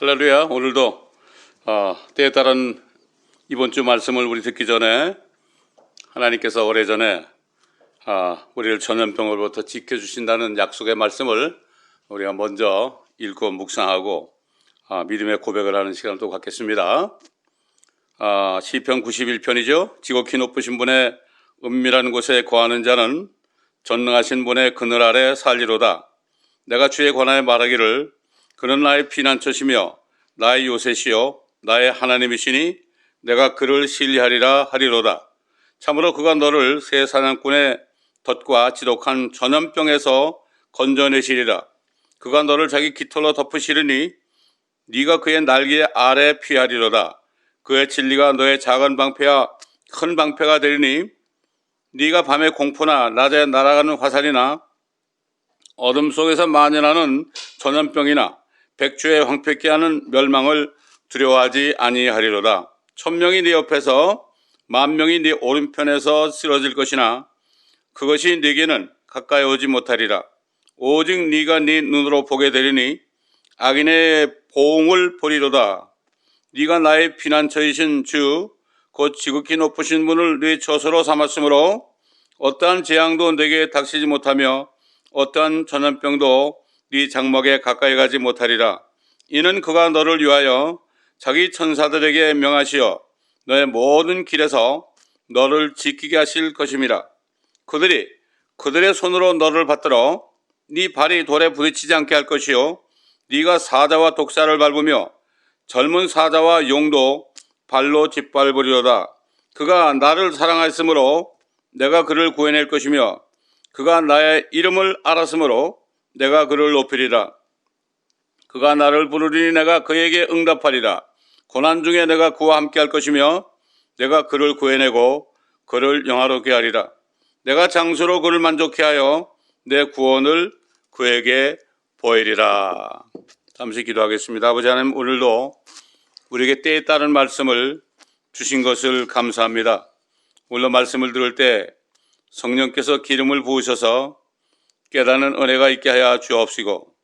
할렐루야. 오늘도 때에 따른 이번 주 말씀을 우리 듣기 전에 하나님께서 오래전에 우리를 전염병으로부터 지켜주신다는 약속의 말씀을 우리가 먼저 읽고 묵상하고 믿음의 고백을 하는 시간을 또 갖겠습니다. 시편 91편이죠. 지극히 높으신 분의 은밀한 곳에 거하는 자는 전능하신 분의 그늘 아래 살리로다. 내가 주에 관하여 말하기를 그는 나의 피난처시며 나의 요새시요 나의 하나님이시니 내가 그를 신뢰하리라 하리로다. 참으로 그가 너를 새 사냥꾼의 덫과 지독한 전염병에서 건져내시리라. 그가 너를 자기 깃털로 덮으시리니 네가 그의 날개 아래 피하리로다. 그의 진리가 너의 작은 방패와 큰 방패가 되리니 네가 밤에 공포나 낮에 날아가는 화살이나 어둠 속에서 만연하는 전염병이나 백주에 황폐케 하는 멸망을 두려워하지 아니하리로다. 1000명이 네 옆에서 10,000명이 네 오른편에서 쓰러질 것이나 그것이 네게는 가까이 오지 못하리라. 오직 네가 네 눈으로 보게 되리니 악인의 보응을 보리로다. 네가 나의 피난처이신 주 곧 지극히 높으신 분을 네 처소로 삼았으므로 어떠한 재앙도 네게 닥치지 못하며 어떠한 전염병도 네 장막에 가까이 가지 못하리라. 이는 그가 너를 위하여 자기 천사들에게 명하시어 너의 모든 길에서 너를 지키게 하실 것임이라. 그들이 그들의 손으로 너를 받들어 네 발이 돌에 부딪히지 않게 할 것이요 네가 사자와 독사를 밟으며 젊은 사자와 용도 발로 짓밟으리로다. 그가 나를 사랑하였으므로 내가 그를 구해낼 것이며 그가 나의 이름을 알았으므로 내가 그를 높이리라. 그가 나를 부르리니 내가 그에게 응답하리라. 고난 중에 내가 그와 함께 할 것이며 내가 그를 구해내고 그를 영화롭게 하리라. 내가 장수로 그를 만족케 하여 내 구원을 그에게 보이리라. 잠시 기도하겠습니다. 아버지 하나님, 오늘도 우리에게 때에 따른 말씀을 주신 것을 감사합니다. 오늘 말씀을 들을 때 성령께서 기름을 부으셔서 깨닫는 은혜가 있게 하여 주옵시고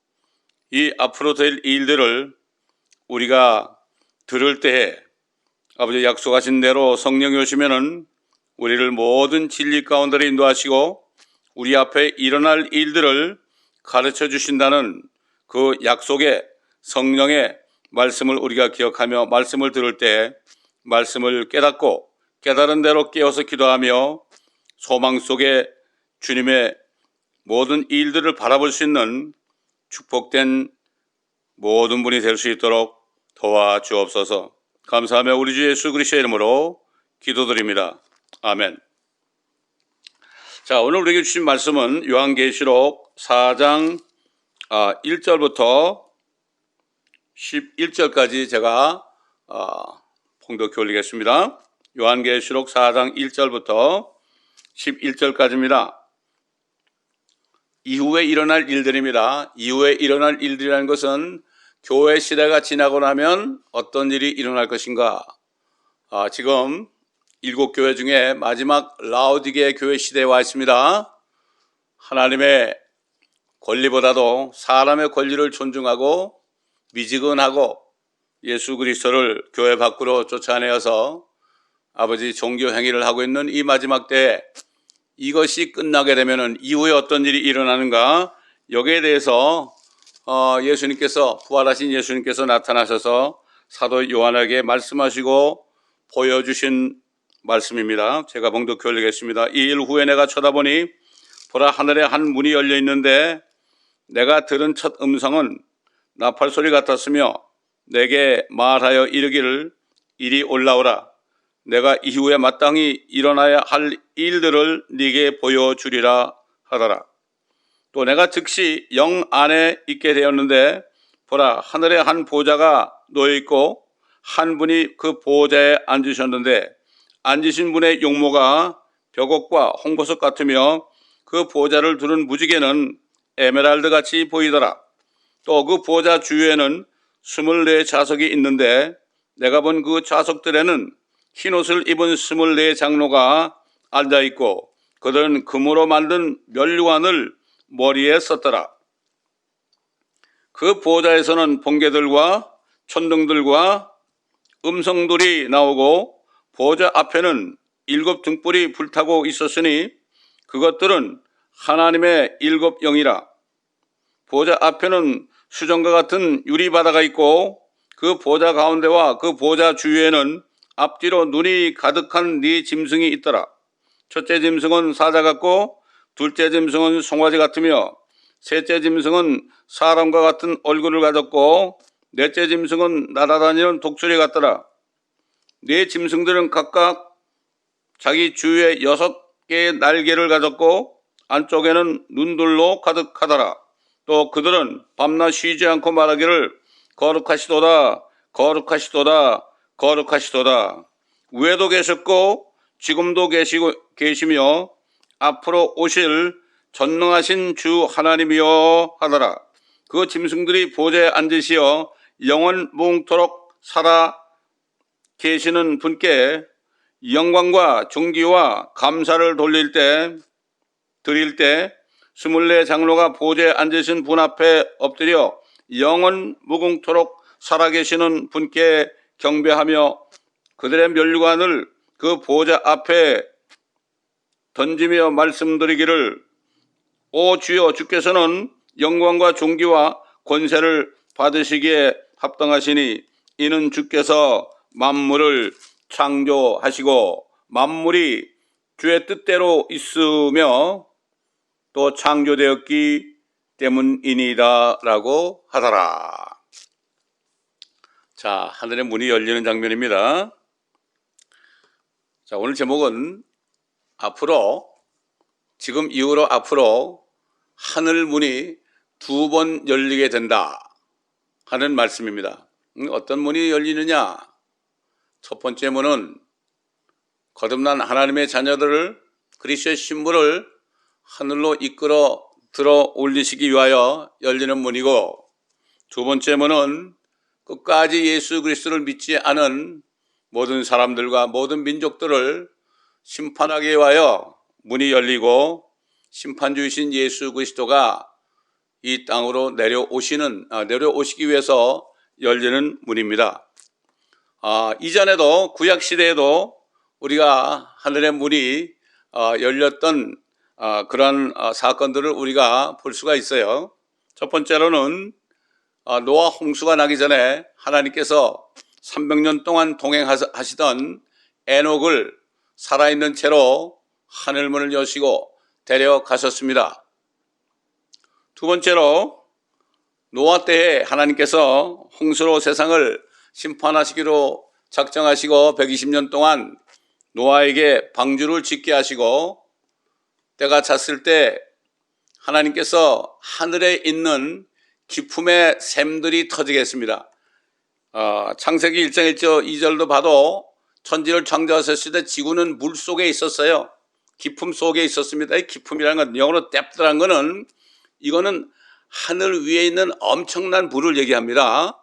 이 앞으로 될 일들을 우리가 들을 때에 아버지 약속하신 대로 성령이 오시면은 우리를 모든 진리 가운데로 인도하시고 우리 앞에 일어날 일들을 가르쳐 주신다는 그 약속의 성령의 말씀을 우리가 기억하며 말씀을 들을 때 말씀을 깨닫고 깨달은 대로 깨어서 기도하며 소망 속에 주님의 모든 일들을 바라볼 수 있는 축복된 모든 분이 될 수 있도록 도와주옵소서. 감사하며 우리 주 예수 그리스도의 이름으로 기도드립니다. 아멘. 자, 오늘 우리에게 주신 말씀은 요한계시록 4장 1절부터 11절까지 제가 봉독해 올리겠습니다. 요한계시록 4장 1절부터 11절까지입니다. 이후에 일어날 일들입니다. 이후에 일어날 일들이라는 것은 교회 시대가 지나고 나면 어떤 일이 일어날 것인가. 지금 7교회 중에 마지막 라오디게 교회 시대에 와 있습니다. 하나님의 권리보다도 사람의 권리를 존중하고 미지근하고 예수 그리스도를 교회 밖으로 쫓아내어서 아버지 종교 행위를 하고 있는 이 마지막 때에 이것이 끝나게 되면 이후에 어떤 일이 일어나는가, 여기에 대해서 예수님께서, 부활하신 예수님께서 나타나셔서 사도 요한에게 말씀하시고 보여주신 말씀입니다. 제가 봉독해 올리겠습니다. 이 일 후에 내가 쳐다보니 보라, 하늘에 한 문이 열려 있는데 내가 들은 첫 음성은 나팔 소리 같았으며 내게 말하여 이르기를 이리 올라오라. 내가 이후에 마땅히 일어나야 할 일들을 네게 보여주리라 하더라. 또 내가 즉시 영 안에 있게 되었는데 보라, 하늘에 한 보좌가 놓여 있고 한 분이 그 보좌에 앉으셨는데 앉으신 분의 용모가 벽옥과 홍보석 같으며 그 보좌를 두른 무지개는 에메랄드 같이 보이더라. 또 그 보좌 주위에는 24 좌석이 있는데 내가 본 그 좌석들에는 흰옷을 입은 24 장로가 앉아있고 그들은 금으로 만든 면류관을 머리에 썼더라. 그 보좌에서는 번개들과 천둥들과 음성들이 나오고 보좌 앞에는 7 등불이 불타고 있었으니 그것들은 하나님의 7 영이라. 보좌 앞에는 수정과 같은 유리바다가 있고 그 보좌 가운데와 그 보좌 주위에는 앞뒤로 눈이 가득한 네 짐승이 있더라. 첫째 짐승은 사자 같고 둘째 짐승은 송아지 같으며 셋째 짐승은 사람과 같은 얼굴을 가졌고 넷째 짐승은 날아다니는 독수리 같더라. 네 짐승들은 각각 자기 주위에 6개의 날개를 가졌고 안쪽에는 눈들로 가득하더라. 또 그들은 밤낮 쉬지 않고 말하기를 거룩하시도다 거룩하시도다 거룩하시도다. 위에도 계셨고 지금도 계시며 앞으로 오실 전능하신 주 하나님이여 하더라. 그 짐승들이 보좌에 앉으시어 영원 무궁토록 살아 계시는 분께 영광과 존귀와 감사를 드릴 때 24 장로가 보좌에 앉으신 분 앞에 엎드려 영원 무궁토록 살아계시는 분께 경배하며 그들의 면류관을 그 보좌 앞에 던지며 말씀드리기를 오 주여 주께서는 영광과 존귀와 권세를 받으시기에 합당하시니 이는 주께서 만물을 창조하시고 만물이 주의 뜻대로 있으며 또 창조되었기 때문이니이다 라고 하더라. 자, 하늘의 문이 열리는 장면입니다. 자, 오늘 제목은 지금 이후로 앞으로 하늘 문이 2번 열리게 된다 하는 말씀입니다. 어떤 문이 열리느냐? 첫 번째 문은 거듭난 하나님의 자녀들을 그리스도의 신부를 하늘로 이끌어 들어 올리시기 위하여 열리는 문이고, 두 번째 문은 끝까지 예수 그리스도를 믿지 않은 모든 사람들과 모든 민족들을 심판하기 위하여 문이 열리고 심판주이신 예수 그리스도가 이 땅으로 내려오시기 위해서 열리는 문입니다. 이전에도 구약시대에도 우리가 하늘의 문이 열렸던 그러한 사건들을 우리가 볼 수가 있어요. 첫 번째로는 노아 홍수가 나기 전에 하나님께서 300년 동안 동행하시던 에녹을 살아있는 채로 하늘문을 여시고 데려가셨습니다. 두 번째로 노아 때에 하나님께서 홍수로 세상을 심판하시기로 작정하시고 120년 동안 노아에게 방주를 짓게 하시고 때가 찼을 때 하나님께서 하늘에 있는 기품의 샘들이 터지게 했습니다. 창세기 1장 2절도 봐도 천지를 창조하셨을 때 지구는 물 속에 있었어요. 기품 속에 있었습니다. 이 기품이라는 건 영어로 depth라는 거는 이거는 하늘 위에 있는 엄청난 물을 얘기합니다.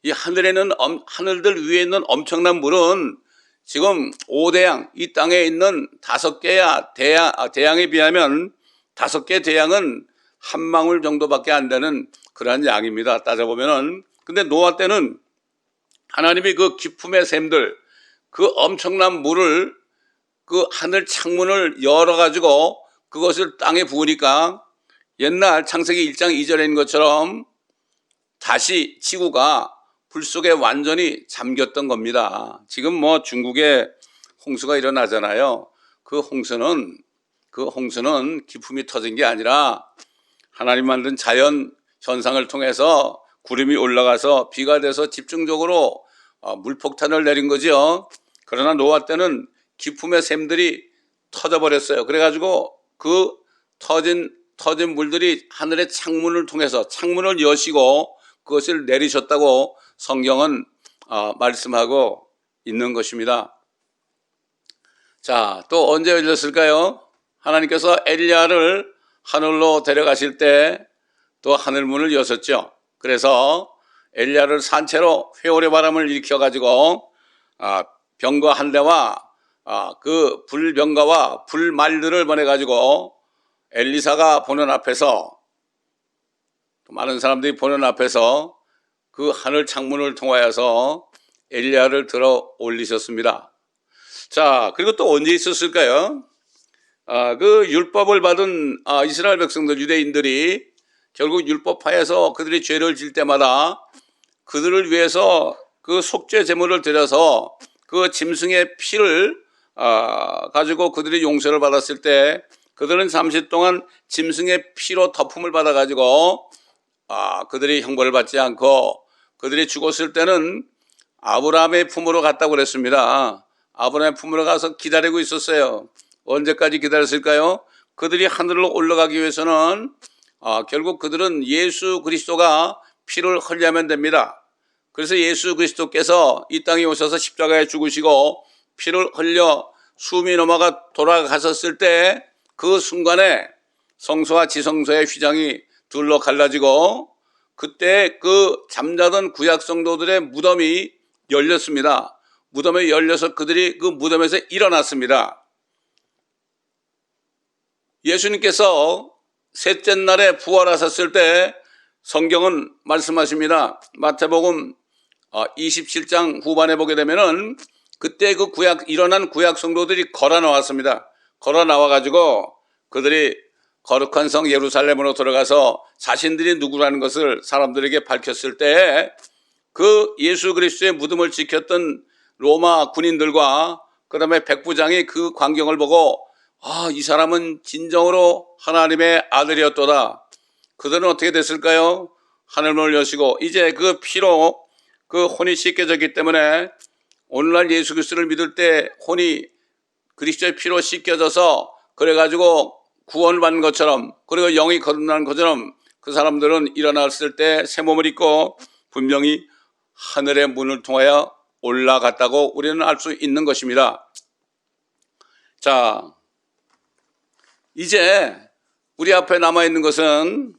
이 하늘들 위에 있는 엄청난 물은 지금 5대양, 이 땅에 있는 5개의 대양에 비하면 5개 대양은 한 방울 정도밖에 안 되는 그러한 양입니다. 따져보면은. 근데 노아 때는 하나님이 그 기품의 샘들, 그 엄청난 물을 그 하늘 창문을 열어가지고 그것을 땅에 부으니까 옛날 창세기 1장 2절에 있는 것처럼 다시 지구가 불 속에 완전히 잠겼던 겁니다. 지금 뭐 중국에 홍수가 일어나잖아요. 그 홍수는 기품이 터진 게 아니라 하나님 만든 자연 현상을 통해서 구름이 올라가서 비가 돼서 집중적으로 물폭탄을 내린 거죠. 그러나 노아 때는 기품의 샘들이 터져버렸어요. 그래가지고 그 터진 물들이 하늘의 창문을 통해서 창문을 여시고 그것을 내리셨다고 성경은 말씀하고 있는 것입니다. 자, 또 언제 열렸을까요? 하나님께서 엘리야를 하늘로 데려가실 때 또 하늘문을 여셨죠. 그래서 엘리야를 산채로 회오리 바람을 일으켜가지고 병거 한 대와 그 불병거와 불말들을 보내가지고 엘리사가 보는 앞에서 또 많은 사람들이 보는 앞에서 그 하늘 창문을 통하여서 엘리야를 들어 올리셨습니다. 자, 그리고 또 언제 있었을까요? 그 율법을 받은 이스라엘 백성들, 유대인들이 결국 율법하에서 그들이 죄를 질 때마다 그들을 위해서 그 속죄 제물을 드려서 그 짐승의 피를 가지고 그들이 용서를 받았을 때 그들은 잠시 동안 짐승의 피로 덮음을 받아가지고 그들이 형벌을 받지 않고 그들이 죽었을 때는 아브라함의 품으로 갔다고 그랬습니다. 아브라함의 품으로 가서 기다리고 있었어요. 언제까지 기다렸을까요? 그들이 하늘로 올라가기 위해서는 결국 그들은 예수 그리스도가 피를 흘려야만 됩니다. 그래서 예수 그리스도께서 이 땅에 오셔서 십자가에 죽으시고 피를 흘려 숨이 넘어가 돌아가셨을 때 그 순간에 성소와 지성소의 휘장이 둘로 갈라지고 그때 그 잠자던 구약 성도들의 무덤이 열렸습니다. 무덤에 열려서 그들이 그 무덤에서 일어났습니다. 예수님께서 셋째 날에 부활하셨을 때 성경은 말씀하십니다. 마태복음 27장 후반에 보게 되면은 그때 그 일어난 구약 성도들이 걸어 나왔습니다. 걸어 나와가지고 그들이 거룩한 성 예루살렘으로 들어가서 자신들이 누구라는 것을 사람들에게 밝혔을 때 그 예수 그리스도의 무덤을 지켰던 로마 군인들과 그 다음에 백부장이 그 광경을 보고 이 사람은 진정으로 하나님의 아들이었도다. 그들은 어떻게 됐을까요? 하늘문을 여시고 이제 그 피로 그 혼이 씻겨졌기 때문에 오늘날 예수 그리스도를 믿을 때 혼이 그리스도의 피로 씻겨져서 그래가지고 구원받는 것처럼 그리고 영이 거듭나는 것처럼 그 사람들은 일어났을 때 새 몸을 입고 분명히 하늘의 문을 통하여 올라갔다고 우리는 알 수 있는 것입니다. 자, 이제 우리 앞에 남아있는 것은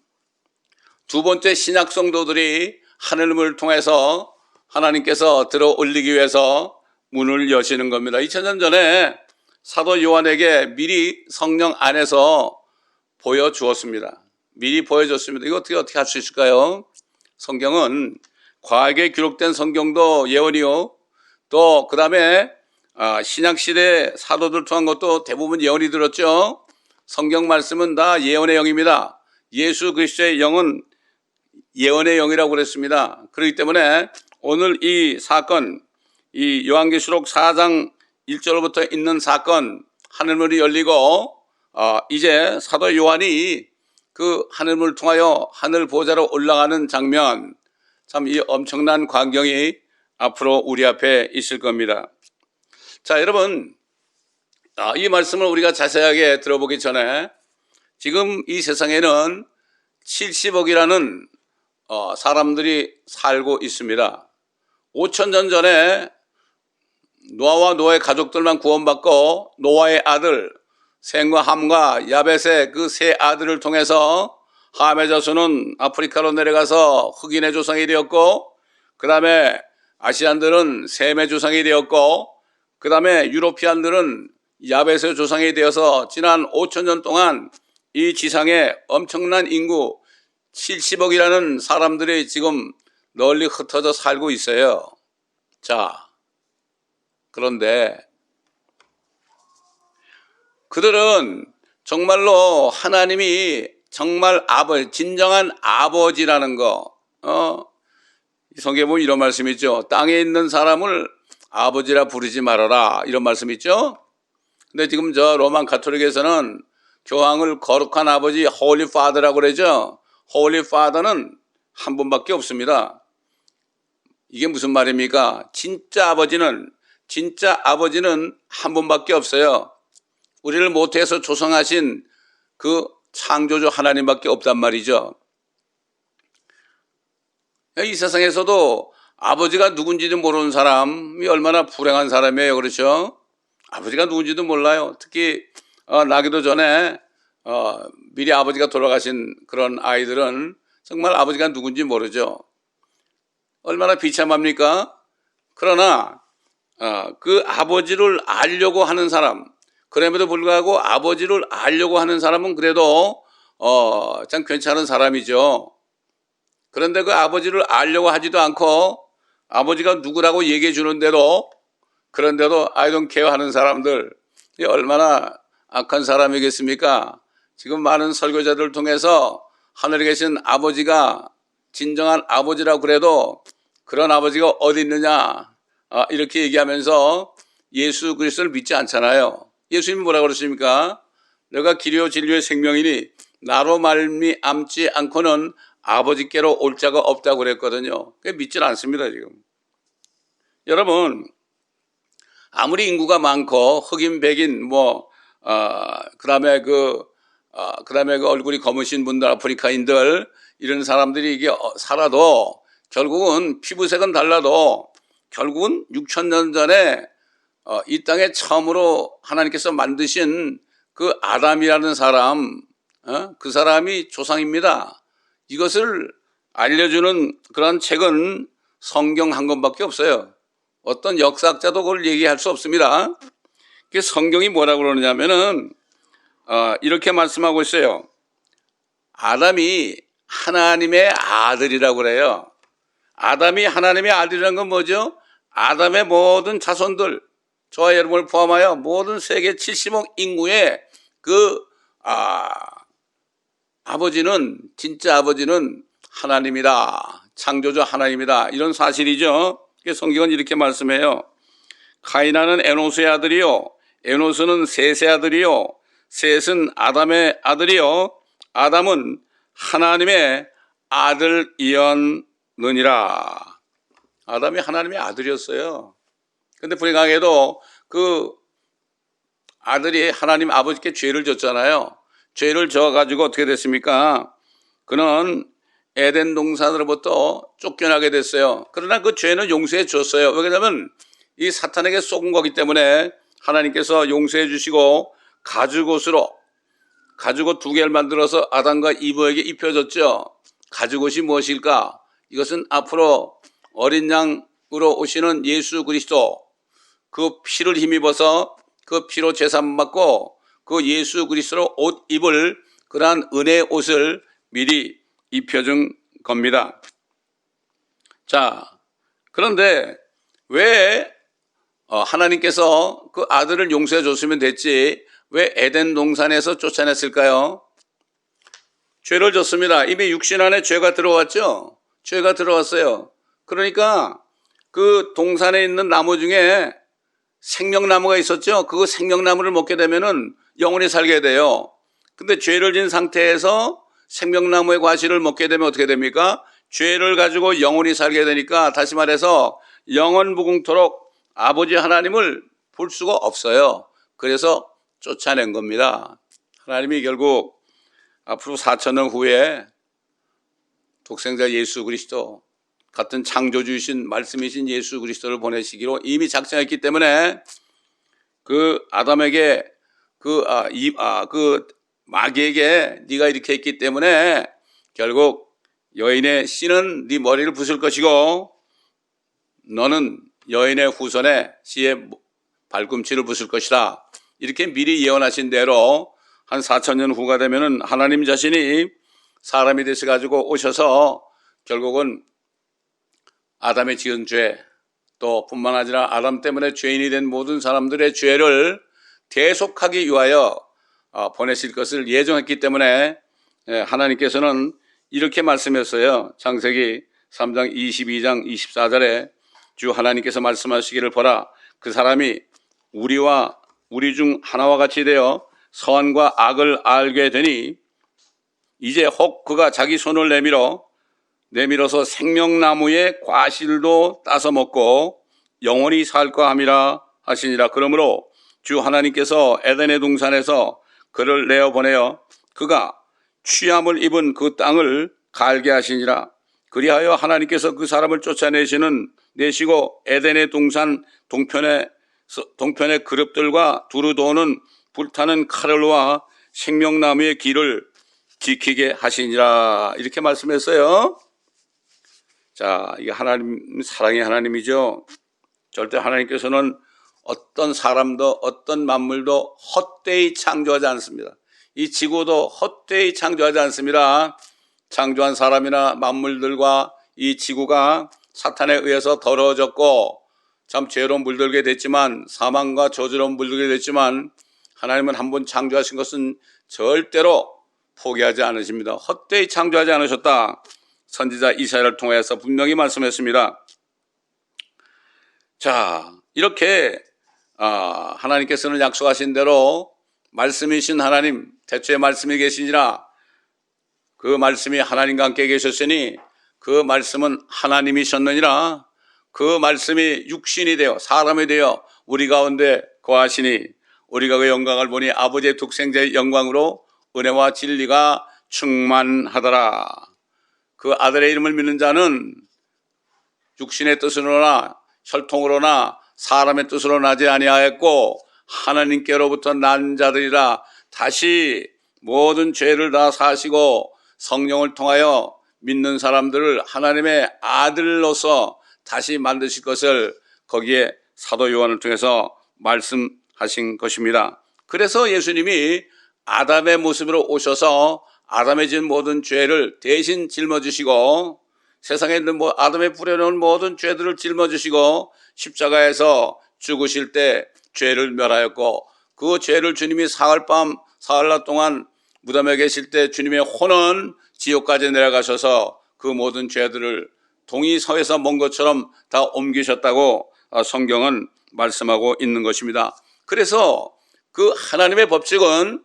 두 번째 신약 성도들이 하늘문을 통해서 하나님께서 들어 올리기 위해서 문을 여시는 겁니다. 2000년 전에 사도 요한에게 미리 성령 안에서 보여주었습니다. 미리 보여줬습니다. 이거 어떻게 할 수 있을까요? 성경은 과학에 기록된 성경도 예언이요. 또 그 다음에 신약시대 사도들 통한 것도 대부분 예언이 들었죠. 성경 말씀은 다 예언의 영입니다. 예수 그리스도의 영은 예언의 영이라고 그랬습니다. 그렇기 때문에 오늘 이 사건, 이 요한계시록 4장 1절부터 있는 사건, 하늘문이 열리고 이제 사도 요한이 그 하늘문을 통하여 하늘 보좌로 올라가는 장면, 참 이 엄청난 광경이 앞으로 우리 앞에 있을 겁니다. 자, 여러분, 이 말씀을 우리가 자세하게 들어보기 전에 지금 이 세상에는 70억이라는 사람들이 살고 있습니다. 5,000년 전에 노아와 노아의 가족들만 구원받고 노아의 아들 셈과 함과 야벳의 그 세 아들을 통해서 함의 자손은 아프리카로 내려가서 흑인의 조상이 되었고 그 다음에 아시안들은 셈의 조상이 되었고 그 다음에 유로피안들은 야벳의 조상이 되어서 지난 5,000년 동안 이 지상에 엄청난 인구 70억이라는 사람들이 지금 널리 흩어져 살고 있어요. 자, 그런데 그들은 정말로 하나님이 정말 진정한 아버지라는 거, 성경에 보면 이런 말씀이 있죠. 땅에 있는 사람을 아버지라 부르지 말아라. 이런 말씀이 있죠. 근데 지금 저 로만 가톨릭에서는 교황을 거룩한 아버지, Holy Father라고 그러죠. Holy Father는 한 분밖에 없습니다. 이게 무슨 말입니까? 진짜 아버지는 한 분밖에 없어요. 우리를 모태에서 조성하신 그 창조주 하나님밖에 없단 말이죠. 이 세상에서도 아버지가 누군지도 모르는 사람이 얼마나 불행한 사람이에요. 그렇죠? 아버지가 누군지도 몰라요. 특히 나기도 전에 미리 아버지가 돌아가신 그런 아이들은 정말 아버지가 누군지 모르죠. 얼마나 비참합니까? 그러나 그 아버지를 알려고 하는 사람, 그럼에도 불구하고 아버지를 알려고 하는 사람은 그래도 참 괜찮은 사람이죠. 그런데 그 아버지를 알려고 하지도 않고 아버지가 누구라고 얘기해 주는데도 그런데도 I don't care 하는 사람들, 이 얼마나 악한 사람이겠습니까? 지금 많은 설교자들을 통해서 하늘에 계신 아버지가 진정한 아버지라고 그래도 그런 아버지가 어디 있느냐 이렇게 얘기하면서 예수 그리스도를 믿지 않잖아요. 예수님이 뭐라고 그러십니까? 내가 길이요 진리요 생명이니 나로 말미암지 않고는 아버지께로 올 자가 없다고 그랬거든요. 믿질 않습니다 지금. 여러분, 아무리 인구가 많고 흑인 백인 그다음에 그 얼굴이 검으신 분들, 아프리카인들 이런 사람들이 이게 살아도 결국은 피부색은 달라도 결국은 6,000년 전에 이 땅에 처음으로 하나님께서 만드신 그 아담이라는 사람, 그 사람이 조상입니다. 이것을 알려주는 그런 책은 성경 한 권밖에 없어요. 어떤 역사학자도 그걸 얘기할 수 없습니다. 성경이 뭐라고 그러느냐면은 이렇게 말씀하고 있어요. 아담이 하나님의 아들이라고 그래요. 아담이 하나님의 아들이라는 건 뭐죠? 아담의 모든 자손들, 저와 여러분을 포함하여 모든 세계 70억 인구의 아버지는, 진짜 아버지는 하나님이다. 창조주 하나님이다. 이런 사실이죠. 성경은 이렇게 말씀해요. 카이나는 에노스의 아들이요, 에노스는 셋의 아들이요, 셋은 아담의 아들이요, 아담은 하나님의 아들이었느니라. 아담이 하나님의 아들이었어요. 근데 불행하게도 그 아들이 하나님 아버지께 죄를 졌잖아요. 죄를 져가지고 어떻게 됐습니까? 그는 에덴 동산으로부터 쫓겨나게 됐어요. 그러나 그 죄는 용서해 줬어요. 왜냐하면 이 사탄에게 속은 거기 때문에 하나님께서 용서해 주시고 가죽옷 2개를 만들어서 아담과 이브에게 입혀줬죠. 가죽옷이 무엇일까? 이것은 앞으로 어린 양으로 오시는 예수 그리스도, 그 피를 힘입어서 그 피로 제사만 받고 그 예수 그리스도로 옷 입을 그러한 은혜의 옷을 미리 입혀준 겁니다. 자, 그런데 왜 하나님께서 그 아들을 용서해 줬으면 됐지 왜 에덴 동산에서 쫓아냈을까요? 죄를 졌습니다. 이미 육신 안에 죄가 들어왔죠. 죄가 들어왔어요. 그러니까 그 동산에 있는 나무 중에 생명나무가 있었죠. 그 생명나무를 먹게 되면은 영원히 살게 돼요. 근데 죄를 진 상태에서 생명나무의 과실을 먹게 되면 어떻게 됩니까? 죄를 가지고 영원히 살게 되니까, 다시 말해서 영원무궁토록 아버지 하나님을 볼 수가 없어요. 그래서 쫓아낸 겁니다. 하나님이 결국 앞으로 4,000년 후에 독생자 예수 그리스도, 같은 창조주이신 말씀이신 예수 그리스도를 보내시기로 이미 작정했기 때문에 그 아담에게 그 마귀에게 네가 이렇게 했기 때문에 결국 여인의 씨는 네 머리를 부술 것이고 너는 여인의 후손의 씨의 발꿈치를 부술 것이다. 이렇게 미리 예언하신 대로 한 4,000년 후가 되면은 하나님 자신이 사람이 되셔 가지고 오셔서 결국은 아담의 지은 죄, 또 뿐만 아니라 아담 때문에 죄인이 된 모든 사람들의 죄를 대속하기 위하여 보내실 것을 예정했기 때문에 하나님께서는 이렇게 말씀했어요. 창세기 3장 22장 24절에 주 하나님께서 말씀하시기를 보라, 그 사람이 우리와 우리 중 하나와 같이 되어 선과 악을 알게 되니 이제 혹 그가 자기 손을 내밀어서 생명나무의 과실도 따서 먹고 영원히 살까 함이라 하시니라. 그러므로 주 하나님께서 에덴의 동산에서 그를 내어보내어 그가 취함을 입은 그 땅을 갈게 하시니라. 그리하여 하나님께서 그 사람을 내시고 에덴의 동산 동편의 그룹들과 두루 도는 불타는 카를과 생명나무의 길을 지키게 하시니라. 이렇게 말씀했어요. 자, 이게 하나님, 사랑의 하나님이죠. 절대 하나님께서는 어떤 사람도 어떤 만물도 헛되이 창조하지 않습니다. 이 지구도 헛되이 창조하지 않습니다. 창조한 사람이나 만물들과 이 지구가 사탄에 의해서 더러워졌고 참 죄로 물들게 됐지만, 사망과 저주로 물들게 됐지만, 하나님은 한 번 창조하신 것은 절대로 포기하지 않으십니다. 헛되이 창조하지 않으셨다. 선지자 이사야를 통해서 분명히 말씀했습니다. 자, 이렇게 하나님께서는 약속하신 대로 말씀이신 하나님, 태초에 말씀이 계시니라, 그 말씀이 하나님과 함께 계셨으니 그 말씀은 하나님이셨느니라. 그 말씀이 육신이 되어 사람이 되어 우리 가운데 거하시니 우리가 그 영광을 보니 아버지의 독생자의 영광으로 은혜와 진리가 충만하더라. 그 아들의 이름을 믿는 자는 육신의 뜻으로나 혈통으로나 사람의 뜻으로 나지 아니하였고 하나님께로부터 난 자들이라. 다시 모든 죄를 다 사시고 성령을 통하여 믿는 사람들을 하나님의 아들로서 다시 만드실 것을 거기에 사도 요한을 통해서 말씀하신 것입니다. 그래서 예수님이 아담의 모습으로 오셔서 아담의 진 모든 죄를 대신 짊어지시고, 세상에 있는 아담의 뿌려놓은 모든 죄들을 짊어지시고 십자가에서 죽으실 때 죄를 멸하였고, 그 죄를 주님이 사흘밤 사흘낮 동안 무덤에 계실 때 주님의 혼은 지옥까지 내려가셔서 그 모든 죄들을 동이 서에서 먼 것처럼 다 옮기셨다고 성경은 말씀하고 있는 것입니다. 그래서 그 하나님의 법칙은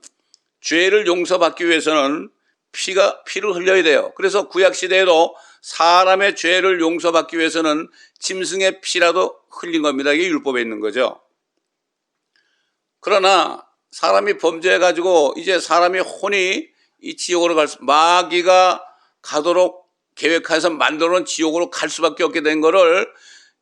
죄를 용서받기 위해서는 피를 흘려야 돼요. 그래서 구약시대에도 사람의 죄를 용서받기 위해서는 짐승의 피라도 흘린 겁니다. 이게 율법에 있는 거죠. 그러나 사람이 범죄해가지고 이제 사람의 혼이 이 지옥으로 마귀가 가도록 계획해서 만들어놓은 지옥으로 갈 수밖에 없게 된 거를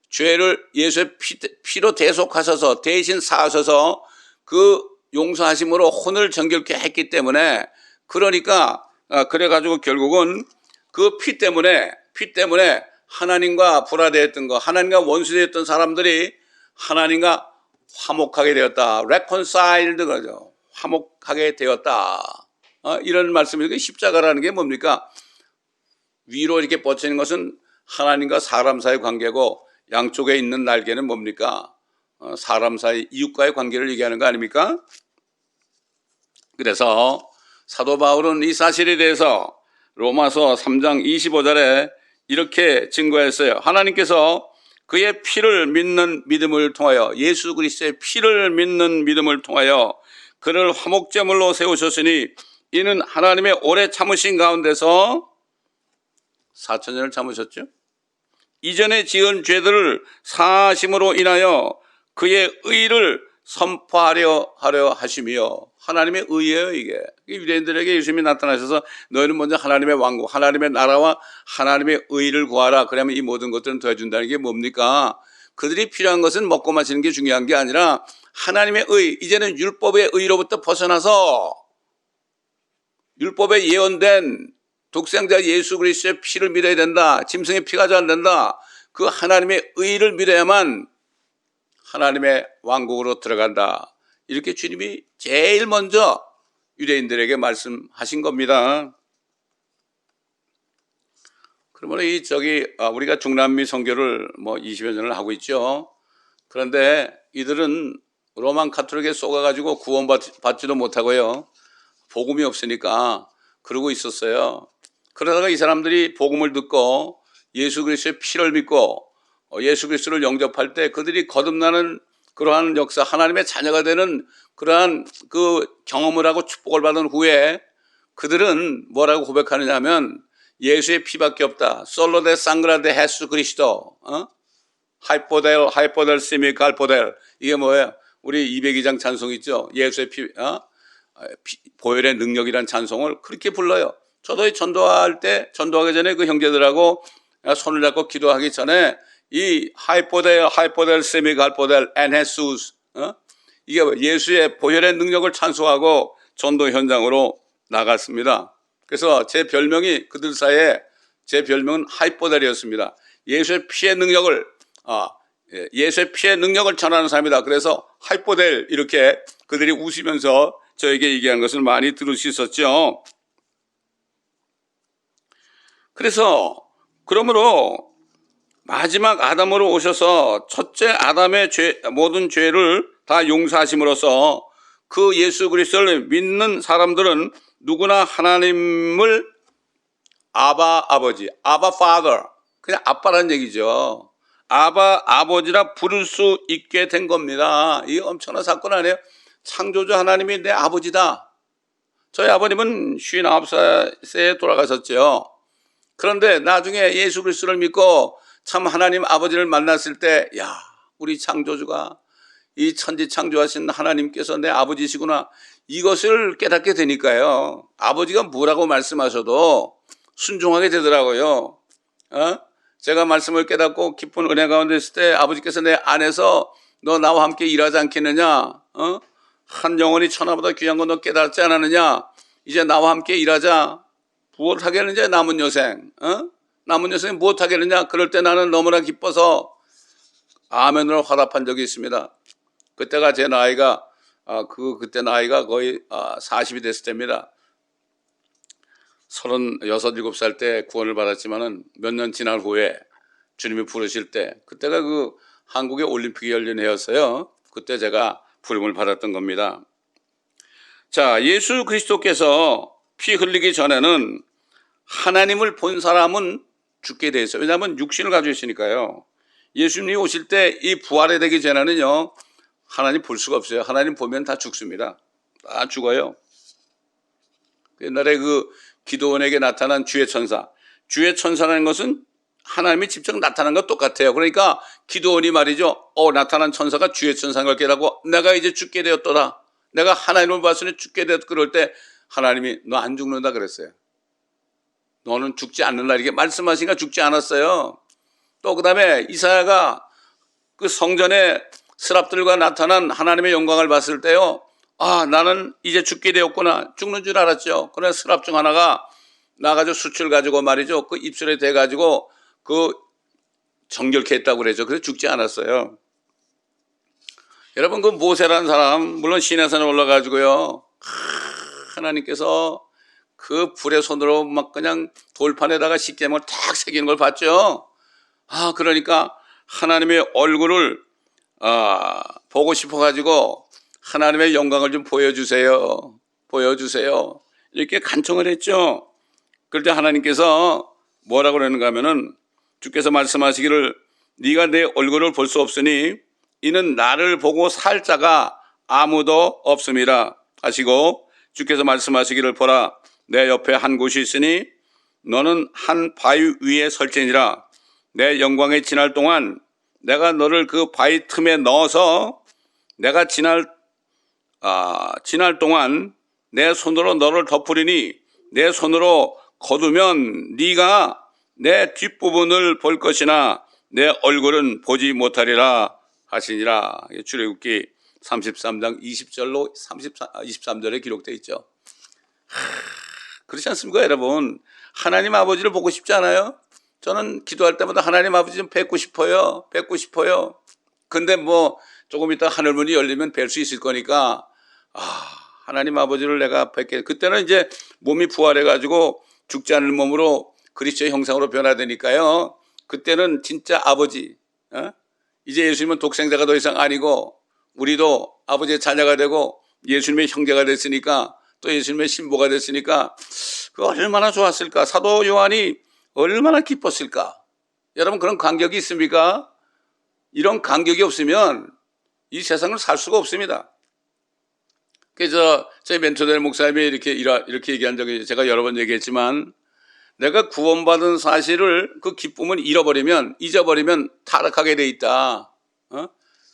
죄를 예수의 피로 대속하셔서 대신 사하셔서 그 용서하심으로 혼을 정결케 했기 때문에, 그러니까 그래가지고 결국은 그 피 때문에 하나님과 불화되었던 거, 하나님과 원수되었던 사람들이 하나님과 화목하게 되었다. reconciled 그러죠. 화목하게 되었다. 이런 말씀이고, 십자가라는 게 뭡니까? 위로 이렇게 뻗치는 것은 하나님과 사람 사이의 관계고, 양쪽에 있는 날개는 뭡니까? 사람 사이 이웃과의 관계를 얘기하는 거 아닙니까? 그래서 사도 바울은 이 사실에 대해서 로마서 3장 25절에 이렇게 증거했어요. 하나님께서 그의 피를 믿는 믿음을 통하여, 예수 그리스도의 피를 믿는 믿음을 통하여 그를 화목제물로 세우셨으니 이는 하나님의 오래 참으신 가운데서 4,000년을 참으셨죠. 이전에 지은 죄들을 사하심으로 인하여 그의 의를 선포하려 하시며, 하나님의 의예요. 이게 유대인들에게 예수님이 나타나셔서 너희는 먼저 하나님의 왕국, 하나님의 나라와 하나님의 의를 구하라. 그러면 이 모든 것들은 더해준다는 게 뭡니까? 그들이 필요한 것은 먹고 마시는 게 중요한 게 아니라 하나님의 의, 이제는 율법의 의로부터 벗어나서 율법에 예언된 독생자 예수 그리스도의 피를 믿어야 된다. 짐승의 피가 잘 안 된다. 그 하나님의 의를 믿어야만 하나님의 왕국으로 들어간다. 이렇게 주님이 제일 먼저 유대인들에게 말씀하신 겁니다. 그러면 우리가 중남미 선교를 20여 년을 하고 있죠. 그런데 이들은 로만 카톨릭에 쏘가가지고 구원받지도 못하고요. 복음이 없으니까 그러고 있었어요. 그러다가 이 사람들이 복음을 듣고 예수 그리스도의 피를 믿고 예수 그리스도를 영접할 때 그들이 거듭나는 그러한 역사, 하나님의 자녀가 되는 그러한 그 경험을 하고 축복을 받은 후에 그들은 뭐라고 고백하느냐 하면 예수의 피밖에 없다. 솔로 데 상그라 데 헤수 그리스도, 하이포델 시미 갈포델. 이게 뭐예요? 우리 202장 찬송 있죠. 예수의 피, 보혈의 능력이란 찬송을 그렇게 불러요. 저도 전도하기 전에 그 형제들하고 손을 잡고 기도하기 전에 이 하이포델 세미 갈포델 엔헤수스, 이게 예수의 보혈의 능력을 찬송하고 전도 현장으로 나갔습니다. 그래서 제 별명이 그들 사이에 제 별명은 하이포델이었습니다. 예수의 피의 능력을 전하는 사람이다. 그래서 하이포델 이렇게 그들이 웃으면서 저에게 얘기하는 것을 많이 들을 수 있었죠. 그래서 그러므로 마지막 아담으로 오셔서 첫째 아담의 모든 죄를 다 용서하심으로써 그 예수 그리스도를 믿는 사람들은 누구나 하나님을 아바 아버지, 아바 파더, 그냥 아빠라는 얘기죠. 아바 아버지라 부를 수 있게 된 겁니다. 이 엄청난 사건 아니에요? 창조주 하나님이 내 아버지다. 저희 아버님은 59세에 돌아가셨죠. 그런데 나중에 예수 그리스도를 믿고 참 하나님 아버지를 만났을 때, 야, 우리 창조주가 이 천지 창조하신 하나님께서 내 아버지시구나, 이것을 깨닫게 되니까요. 아버지가 뭐라고 말씀하셔도 순종하게 되더라고요. 제가 말씀을 깨닫고 깊은 은혜 가운데 있을 때 아버지께서 내 안에서 너 나와 함께 일하지 않겠느냐? 한 영혼이 천하보다 귀한 건 너 깨닫지 않았느냐? 이제 나와 함께 일하자. 무엇 하겠느냐? 남은 여생. 남은 여생이 무엇 하겠느냐? 그럴 때 나는 너무나 기뻐서 아멘으로 화답한 적이 있습니다. 그때가 제 나이가 그때 나이가 거의 40이 됐을 때입니다. 36, 7살 때 구원을 받았지만은 몇 년 지난 후에 주님이 부르실 때, 그때가 그 한국의 올림픽이 열린 해였어요. 그때 제가 부름을 받았던 겁니다. 자, 예수 그리스도께서 피 흘리기 전에는 하나님을 본 사람은 죽게 돼 있어요. 왜냐하면 육신을 가지고 있으니까요. 예수님이 오실 때 이 부활이 되기 전에는요, 하나님 볼 수가 없어요. 하나님 보면 다 죽습니다. 다 죽어요. 옛날에 그 기도원에게 나타난 주의 천사. 주의 천사라는 것은 하나님이 직접 나타난 것 똑같아요. 그러니까 기도원이 말이죠. 나타난 천사가 주의 천사인 걸 깨닫고 내가 이제 죽게 되었더라. 내가 하나님을 봤으니 죽게 되었. 그럴 때 하나님이 너 안 죽는다 그랬어요. 너는 죽지 않는다 이렇게 말씀하시니까 죽지 않았어요. 또 그 다음에 이사야가 그 성전에 스랍들과 나타난 하나님의 영광을 봤을 때요. 나는 이제 죽게 되었구나. 죽는 줄 알았죠. 그러나 스랍 중 하나가 나가지고 수출 가지고 말이죠. 그 입술에 대가지고 그 정결케 했다고 그러죠. 그래서 죽지 않았어요. 여러분, 그 모세라는 사람, 물론 시내산에 올라가지고요. 하나님께서 그 불의 손으로 막 그냥 돌판에다가 십계명을 탁 새기는 걸 봤죠. 그러니까 하나님의 얼굴을 보고 싶어가지고 하나님의 영광을 좀 보여주세요. 보여주세요. 이렇게 간청을 했죠. 그럴 때 하나님께서 뭐라고 그러는가 하면은 주께서 말씀하시기를 네가 내 얼굴을 볼 수 없으니 이는 나를 보고 살 자가 아무도 없음이라 하시고 주께서 말씀하시기를 보라 내 옆에 한 곳이 있으니 너는 한 바위 위에 설지니라 내 영광에 지날 동안 내가 너를 그 바위 틈에 넣어서 내가 지날 동안 내 손으로 너를 덮으리니 내 손으로 거두면 네가 내 뒷부분을 볼 것이나 내 얼굴은 보지 못하리라 하시니라. 출애굽기 33장 20절로 23절에 기록되어 있죠. 그렇지 않습니까, 여러분? 하나님 아버지를 보고 싶지 않아요? 저는 기도할 때마다 하나님 아버지 좀 뵙고 싶어요. 근데 뭐 조금 이따 하늘문이 열리면 뵐 수 있을 거니까 하나님 아버지를 내가 뵙게. 그때는 이제 몸이 부활해가지고 죽지 않을 몸으로 그리스도의 형상으로 변화되니까요. 그때는 진짜 아버지. 이제 예수님은 독생자가 더 이상 아니고 우리도 아버지의 자녀가 되고 예수님의 형제가 됐으니까 또 예수님의 신부가 됐으니까 그 얼마나 좋았을까. 사도 요한이 얼마나 기뻤을까. 여러분, 그런 간격이 있습니까? 이런 간격이 없으면 이 세상을 살 수가 없습니다. 그래서 저희 멘토될 목사님이 이렇게 얘기한 적이 제가 여러 번 얘기했지만 내가 구원받은 사실을 그 기쁨을 잊어버리면 타락하게 돼 있다.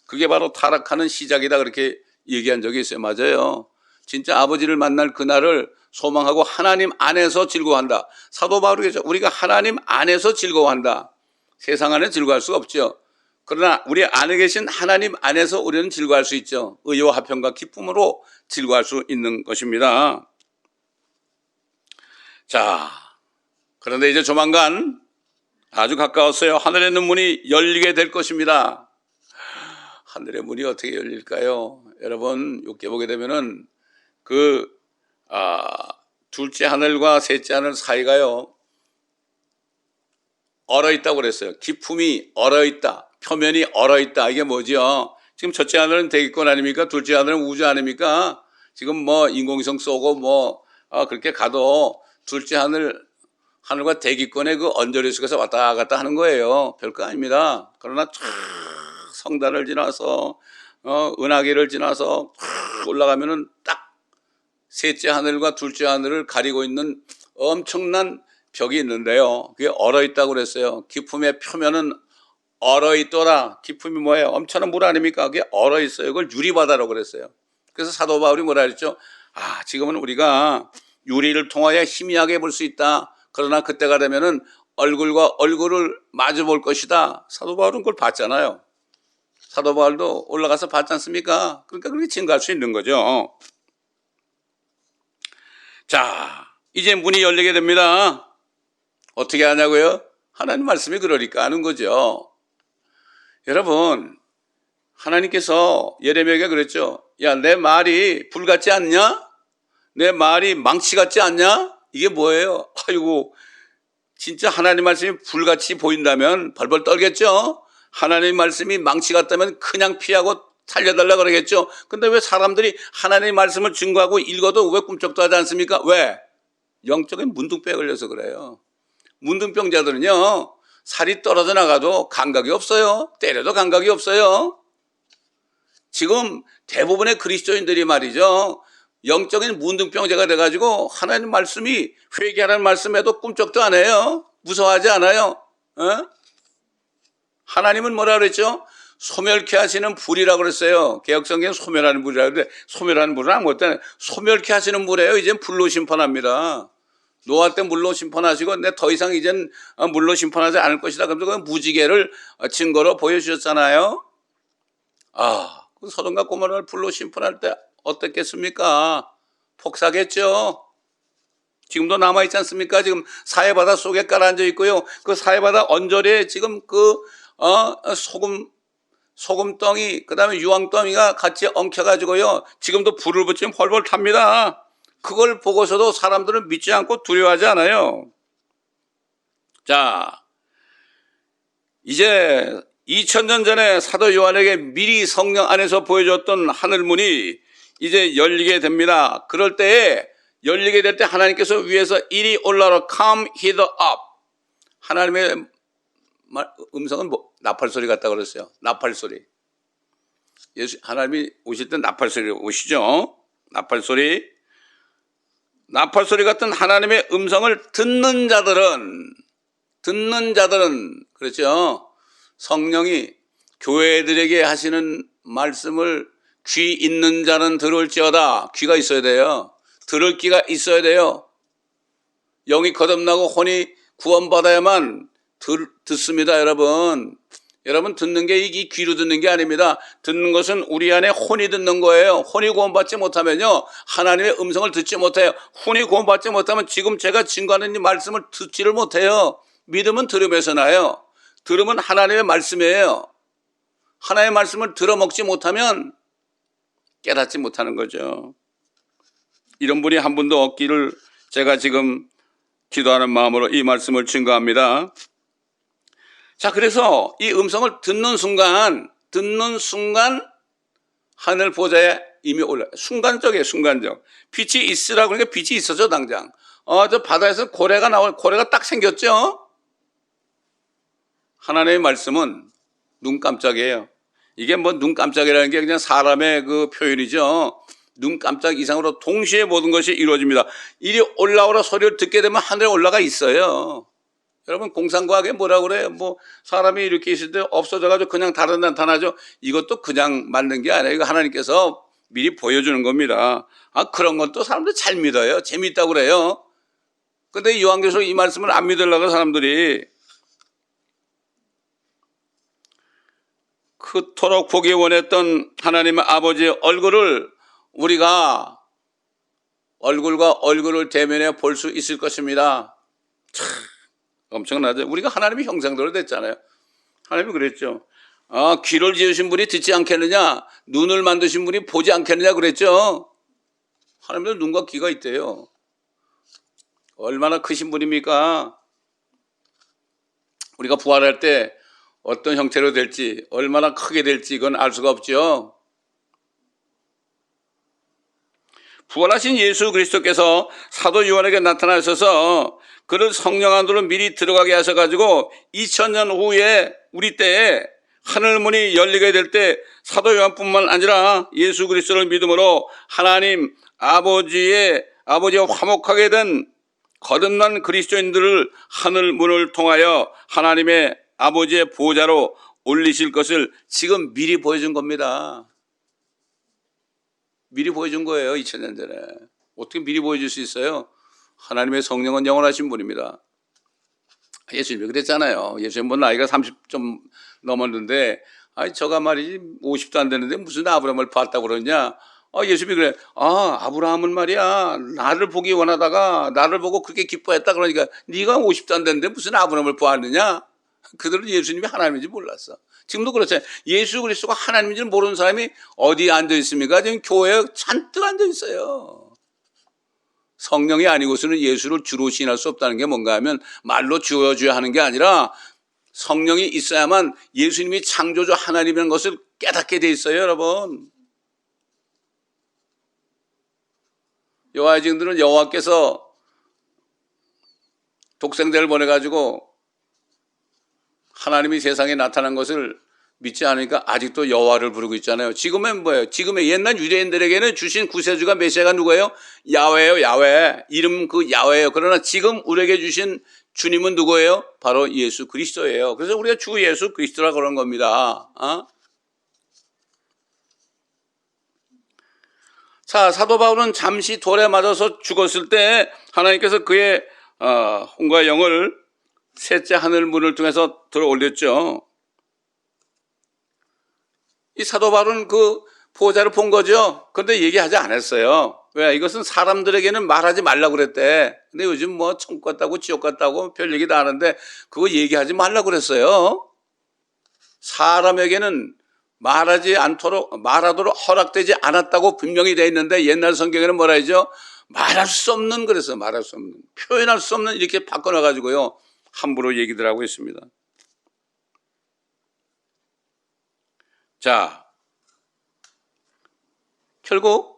그게 바로 타락하는 시작이다. 그렇게 얘기한 적이 있어요. 맞아요. 진짜 아버지를 만날 그날을 소망하고 하나님 안에서 즐거워한다. 사도 바울이 그러죠. 우리가 하나님 안에서 즐거워한다. 세상 안에 즐거워할 수가 없죠. 그러나 우리 안에 계신 하나님 안에서 우리는 즐거워할 수 있죠. 의와 화평과 기쁨으로 즐거워할 수 있는 것입니다. 자, 그런데 이제 조만간 아주 가까웠어요. 하늘의 문이 열리게 될 것입니다. 하늘의 문이 어떻게 열릴까요? 여러분, 욕해 보게 되면은 둘째 하늘과 셋째 하늘 사이가요. 얼어있다고 그랬어요. 기품이 얼어있다. 표면이 얼어있다. 이게 뭐죠? 지금 첫째 하늘은 대기권 아닙니까? 둘째 하늘은 우주 아닙니까? 지금 뭐 인공위성 쏘고 그렇게 가도 둘째 하늘과 대기권의 그 언저리 속에서 왔다 갔다 하는 거예요. 별거 아닙니다. 그러나 쫙 성단을 지나서 은하계를 지나서 올라가면은 딱 셋째 하늘과 둘째 하늘을 가리고 있는 엄청난 벽이 있는데요. 그게 얼어있다고 그랬어요. 기품의 표면은 얼어있더라. 기품이 뭐예요? 엄청난 물 아닙니까? 그게 얼어있어요. 그걸 유리바다라고 그랬어요. 그래서 사도 바울이 뭐라 그랬죠? 지금은 우리가 유리를 통하여 희미하게 볼 수 있다. 그러나 그때가 되면은 얼굴과 얼굴을 마주 볼 것이다. 사도 바울은 그걸 봤잖아요. 사도 바울도 올라가서 봤지 않습니까? 그러니까 그렇게 증거할 수 있는 거죠. 자, 이제 문이 열리게 됩니다. 어떻게 하냐고요? 하나님 말씀이 그러니까 하는 거죠. 여러분, 하나님께서 예레미야에게 그랬죠. 야, 내 말이 불 같지 않냐? 내 말이 망치 같지 않냐? 이게 뭐예요? 아이고, 진짜 하나님 말씀이 불같이 보인다면 벌벌 떨겠죠? 하나님 말씀이 망치 같다면 그냥 피하고 살려달라 그러겠죠? 근데 왜 사람들이 하나님 말씀을 증거하고 읽어도 왜 꿈쩍도 하지 않습니까? 왜? 영적인 문둥병에 걸려서 그래요. 문둥병자들은요, 살이 떨어져 나가도 감각이 없어요. 때려도 감각이 없어요. 지금 대부분의 그리스도인들이 말이죠, 영적인 문둥병자가 돼가지고 하나님 말씀이 회개하라는 말씀에도 꿈쩍도 안 해요. 무서워하지 않아요. 하나님은 뭐라 그랬죠? 소멸케 하시는 불이라고 그랬어요. 개혁성경은 소멸하는 불이라고 그랬는데 소멸하는 불은 아무것도 아니에요. 소멸케 하시는 불이에요. 이젠 불로 심판합니다. 노아 때 물로 심판하시고 근데 더 이상 이젠 물로 심판하지 않을 것이다. 그러면서 그 무지개를 증거로 보여주셨잖아요. 그 소돔과 고모라를 불로 심판할 때 어떻겠습니까? 폭사겠죠. 지금도 남아있지 않습니까? 지금 사해바다 속에 깔아앉아 있고요. 그 사해바다 언저리에 지금 소금덩이, 그 다음에 유황덩이가 같이 엉켜가지고요. 지금도 불을 붙이면 펄펄 탑니다. 그걸 보고서도 사람들은 믿지 않고 두려워하지 않아요. 자, 이제 2000년 전에 사도 요한에게 미리 성령 안에서 보여줬던 하늘문이 이제 열리게 됩니다. 그럴 때에 열리게 될 때 하나님께서 위에서 이리 올라라 come hither up. 하나님의 음성은 나팔소리 같다 그랬어요. 나팔소리. 하나님이 오실 때 나팔소리 오시죠. 나팔소리 같은 하나님의 음성을 듣는 자들은 그렇죠. 성령이 교회들에게 하시는 말씀을 귀 있는 자는 들을지어다. 귀가 있어야 돼요. 들을 귀가 있어야 돼요. 영이 거듭나고 혼이 구원받아야만 듣습니다, 여러분. 여러분 듣는 게 이 귀로 듣는 게 아닙니다. 듣는 것은 우리 안에 혼이 듣는 거예요. 혼이 구원받지 못하면요, 하나님의 음성을 듣지 못해요. 혼이 구원받지 못하면 지금 제가 증거하는 이 말씀을 듣지를 못해요. 믿음은 들음에서 나요. 들음은 하나님의 말씀이에요. 하나님의 말씀을 들어먹지 못하면 깨닫지 못하는 거죠. 이런 분이 한 분도 없기를 제가 지금 기도하는 마음으로 이 말씀을 증거합니다. 자, 그래서 이 음성을 듣는 순간 하늘 보좌에 이미 올라요. 순간적이에요, 순간적. 빛이 있으라고 그러니까 빛이 있어져, 당장. 저 바다에서 고래가 딱 생겼죠? 하나님의 말씀은 눈 깜짝이에요. 이게 뭐 눈 깜짝이라는 게 그냥 사람의 그 표현이죠. 눈 깜짝 이상으로 동시에 모든 것이 이루어집니다. 이리 올라오라 소리를 듣게 되면 하늘에 올라가 있어요. 여러분, 공상과학에 뭐라고 그래요? 뭐 사람이 이렇게 있을 때 없어져가지고 그냥 다른 데 나타나죠. 이것도 그냥 만든 게 아니에요. 이거 하나님께서 미리 보여주는 겁니다. 그런 건 또 사람들 잘 믿어요. 재밌다고 그래요. 근데 요한계시록 이 말씀을 안 믿으려고 사람들이. 그토록 보기 원했던 하나님의 아버지의 얼굴을 우리가 얼굴과 얼굴을 대면해 볼 수 있을 것입니다. 참 엄청나죠. 우리가 하나님의 형상대로 됐잖아요. 하나님이 그랬죠. 귀를 지으신 분이 듣지 않겠느냐, 눈을 만드신 분이 보지 않겠느냐 그랬죠. 하나님도 눈과 귀가 있대요. 얼마나 크신 분입니까? 우리가 부활할 때 어떤 형태로 될지, 얼마나 크게 될지 이건 알 수가 없죠. 부활하신 예수 그리스도께서 사도 요한에게 나타나셔서 그를 성령 안으로 미리 들어가게 하셔가지고 2000년 후에 우리 때에 하늘 문이 열리게 될 때 사도 요한뿐만 아니라 예수 그리스도를 믿음으로 하나님 아버지와 화목하게 된 거듭난 그리스도인들을 하늘 문을 통하여 하나님의 아버지의 보좌로 올리실 것을 지금 미리 보여준 겁니다. 미리 보여준 거예요. 2000년 전에. 어떻게 미리 보여줄 수 있어요? 하나님의 성령은 영원하신 분입니다. 예수님이 그랬잖아요. 예수님은 나이가 30 좀 넘었는데 아니 저가 말이지 50도 안 되는데 무슨 아브라함을 봤다고 그러냐. 예수님이 그래. 아브라함은 말이야 나를 보기 원하다가 나를 보고 그렇게 기뻐했다. 그러니까 네가 50도 안 되는데 무슨 아브라함을 보았느냐. 그들은 예수님이 하나님인지 몰랐어. 지금도 그렇잖아요. 예수 그리스도가 하나님인 줄 모르는 사람이 어디에 앉아 있습니까? 지금 교회에 잔뜩 앉아 있어요. 성령이 아니고서는 예수를 주로 시인할 수 없다는 게 뭔가 하면 말로 주어줘야 하는 게 아니라 성령이 있어야만 예수님이 창조주 하나님이라는 것을 깨닫게 돼 있어요, 여러분. 여호와의 증인들은 여호와께서 독생자를 보내가지고 하나님이 세상에 나타난 것을 믿지 않으니까 아직도 여호와를 부르고 있잖아요. 지금은 뭐예요? 지금의 옛날 유대인들에게는 주신 구세주가 메시아가 누구예요? 야훼예요, 야훼. 이름 그 야훼예요. 그러나 지금 우리에게 주신 주님은 누구예요? 바로 예수 그리스도예요. 그래서 우리가 주 예수 그리스도라 그런 겁니다. 자, 사도 바울은 잠시 돌에 맞아서 죽었을 때 하나님께서 그의 혼과 영을 셋째 하늘 문을 통해서 들어 올렸죠. 이 사도 바울은 그 보호자를 본 거죠. 그런데 얘기하지 않았어요. 왜? 이것은 사람들에게는 말하지 말라고 그랬대. 근데 요즘 뭐 천국 같다고 지옥 같다고 별 얘기 다 하는데 그거 얘기하지 말라고 그랬어요. 사람에게는 말하도록 허락되지 않았다고 분명히 되어 있는데 옛날 성경에는 뭐라 하죠? 말할 수 없는 그래서 말할 수 없는, 표현할 수 없는 이렇게 바꿔놔가지고요. 함부로 얘기들 하고 있습니다. 자, 결국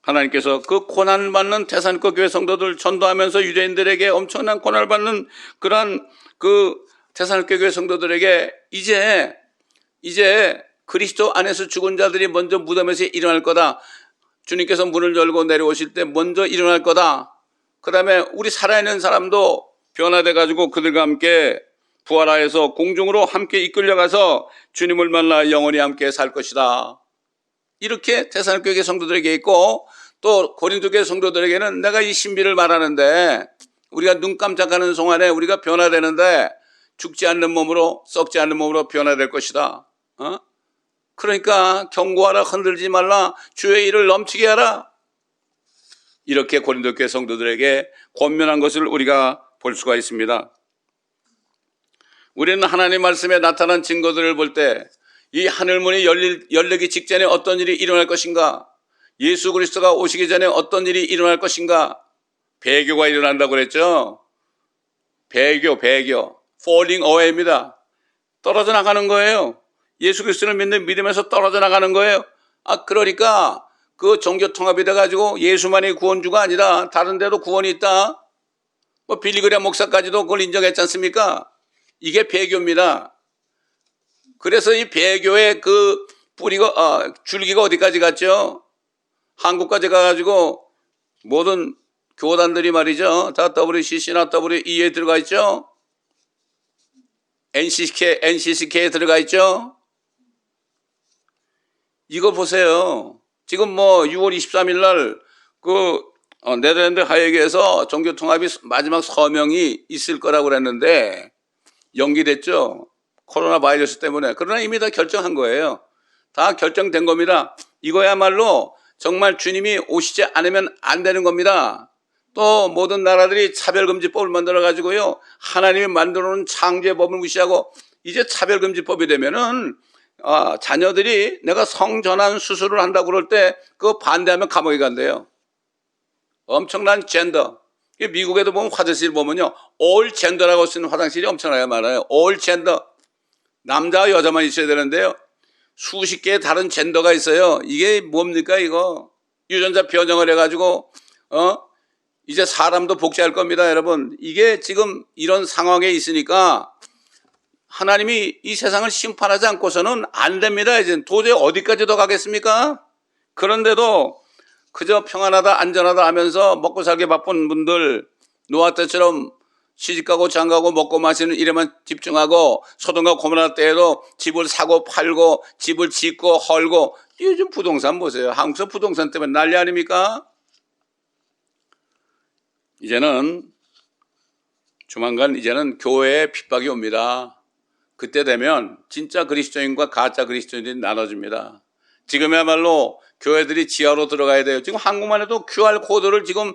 하나님께서 그 고난받는 데살로니가 교회 성도들 전도하면서 유대인들에게 엄청난 고난을 받는 그러한 그 데살로니가 교회 성도들에게 이제 그리스도 안에서 죽은 자들이 먼저 무덤에서 일어날 거다. 주님께서 문을 열고 내려오실 때 먼저 일어날 거다. 그 다음에 우리 살아있는 사람도 변화돼가지고 그들과 함께 부활하여서 공중으로 함께 이끌려가서 주님을 만나 영원히 함께 살 것이다. 이렇게 데살로니가 교회 성도들에게 있고 또 고린도 교회 성도들에게는 내가 이 신비를 말하는데 우리가 눈 깜짝하는 동안에 우리가 변화되는데 죽지 않는 몸으로 썩지 않는 몸으로 변화될 것이다. 그러니까 경고하라, 흔들지 말라, 주의 일을 넘치게 하라. 이렇게 고린도 교회 성도들에게 권면한 것을 우리가 볼 수가 있습니다. 우리는 하나님 말씀에 나타난 증거들을 볼 때 이 하늘문이 열리기 직전에 어떤 일이 일어날 것인가, 예수 그리스도가 오시기 전에 어떤 일이 일어날 것인가, 배교가 일어난다고 그랬죠. 배교 falling away입니다. 떨어져 나가는 거예요. 예수 그리스도를 믿는 믿음에서 떨어져 나가는 거예요. 그러니까 그 종교 통합이 돼가지고 예수만이 구원주가 아니라 다른 데도 구원이 있다. 뭐 빌리그레 목사까지도 그걸 인정했지 않습니까? 이게 배교입니다. 그래서 이 배교의 그 뿌리가 줄기가 어디까지 갔죠? 한국까지 가가지고 모든 교단들이 말이죠. 다 WCC나 WE에 들어가 있죠. NCCK에 들어가 있죠. 이거 보세요. 지금 뭐 6월 23일 날 그 네덜란드 하이에게에서 종교통합이 마지막 서명이 있을 거라고 그랬는데 연기됐죠. 코로나 바이러스 때문에. 그러나 이미 다 결정한 거예요. 다 결정된 겁니다. 이거야말로 정말 주님이 오시지 않으면 안 되는 겁니다. 또 모든 나라들이 차별금지법을 만들어가지고요. 하나님이 만들어놓은 창조법을 무시하고 이제 차별금지법이 되면은 자녀들이 내가 성전환 수술을 한다고 그럴 때 그거 반대하면 감옥에 간대요. 엄청난 젠더. 미국에도 보면 화장실 보면요, 올 젠더라고 쓰는 화장실이 엄청나게 많아요. 올 젠더. 남자와 여자만 있어야 되는데요, 수십 개의 다른 젠더가 있어요. 이게 뭡니까 이거? 유전자 변형을 해가지고 이제 사람도 복제할 겁니다, 여러분. 이게 지금 이런 상황에 있으니까 하나님이 이 세상을 심판하지 않고서는 안 됩니다. 이제 도저히 어디까지 더 가겠습니까? 그런데도 그저 평안하다 안전하다 하면서 먹고 살기 바쁜 분들, 노아 때처럼 시집가고 장가고 먹고 마시는 일에만 집중하고, 소돔과 고모라 때에도 집을 사고 팔고 집을 짓고 헐고, 요즘 부동산 보세요. 한국에서 부동산 때문에 난리 아닙니까? 이제는 조만간 이제는 교회에 핍박이 옵니다. 그때 되면 진짜 그리스도인과 가짜 그리스도인들이 나눠집니다. 지금이야말로 교회들이 지하로 들어가야 돼요. 지금 한국만 해도 QR 코드를 지금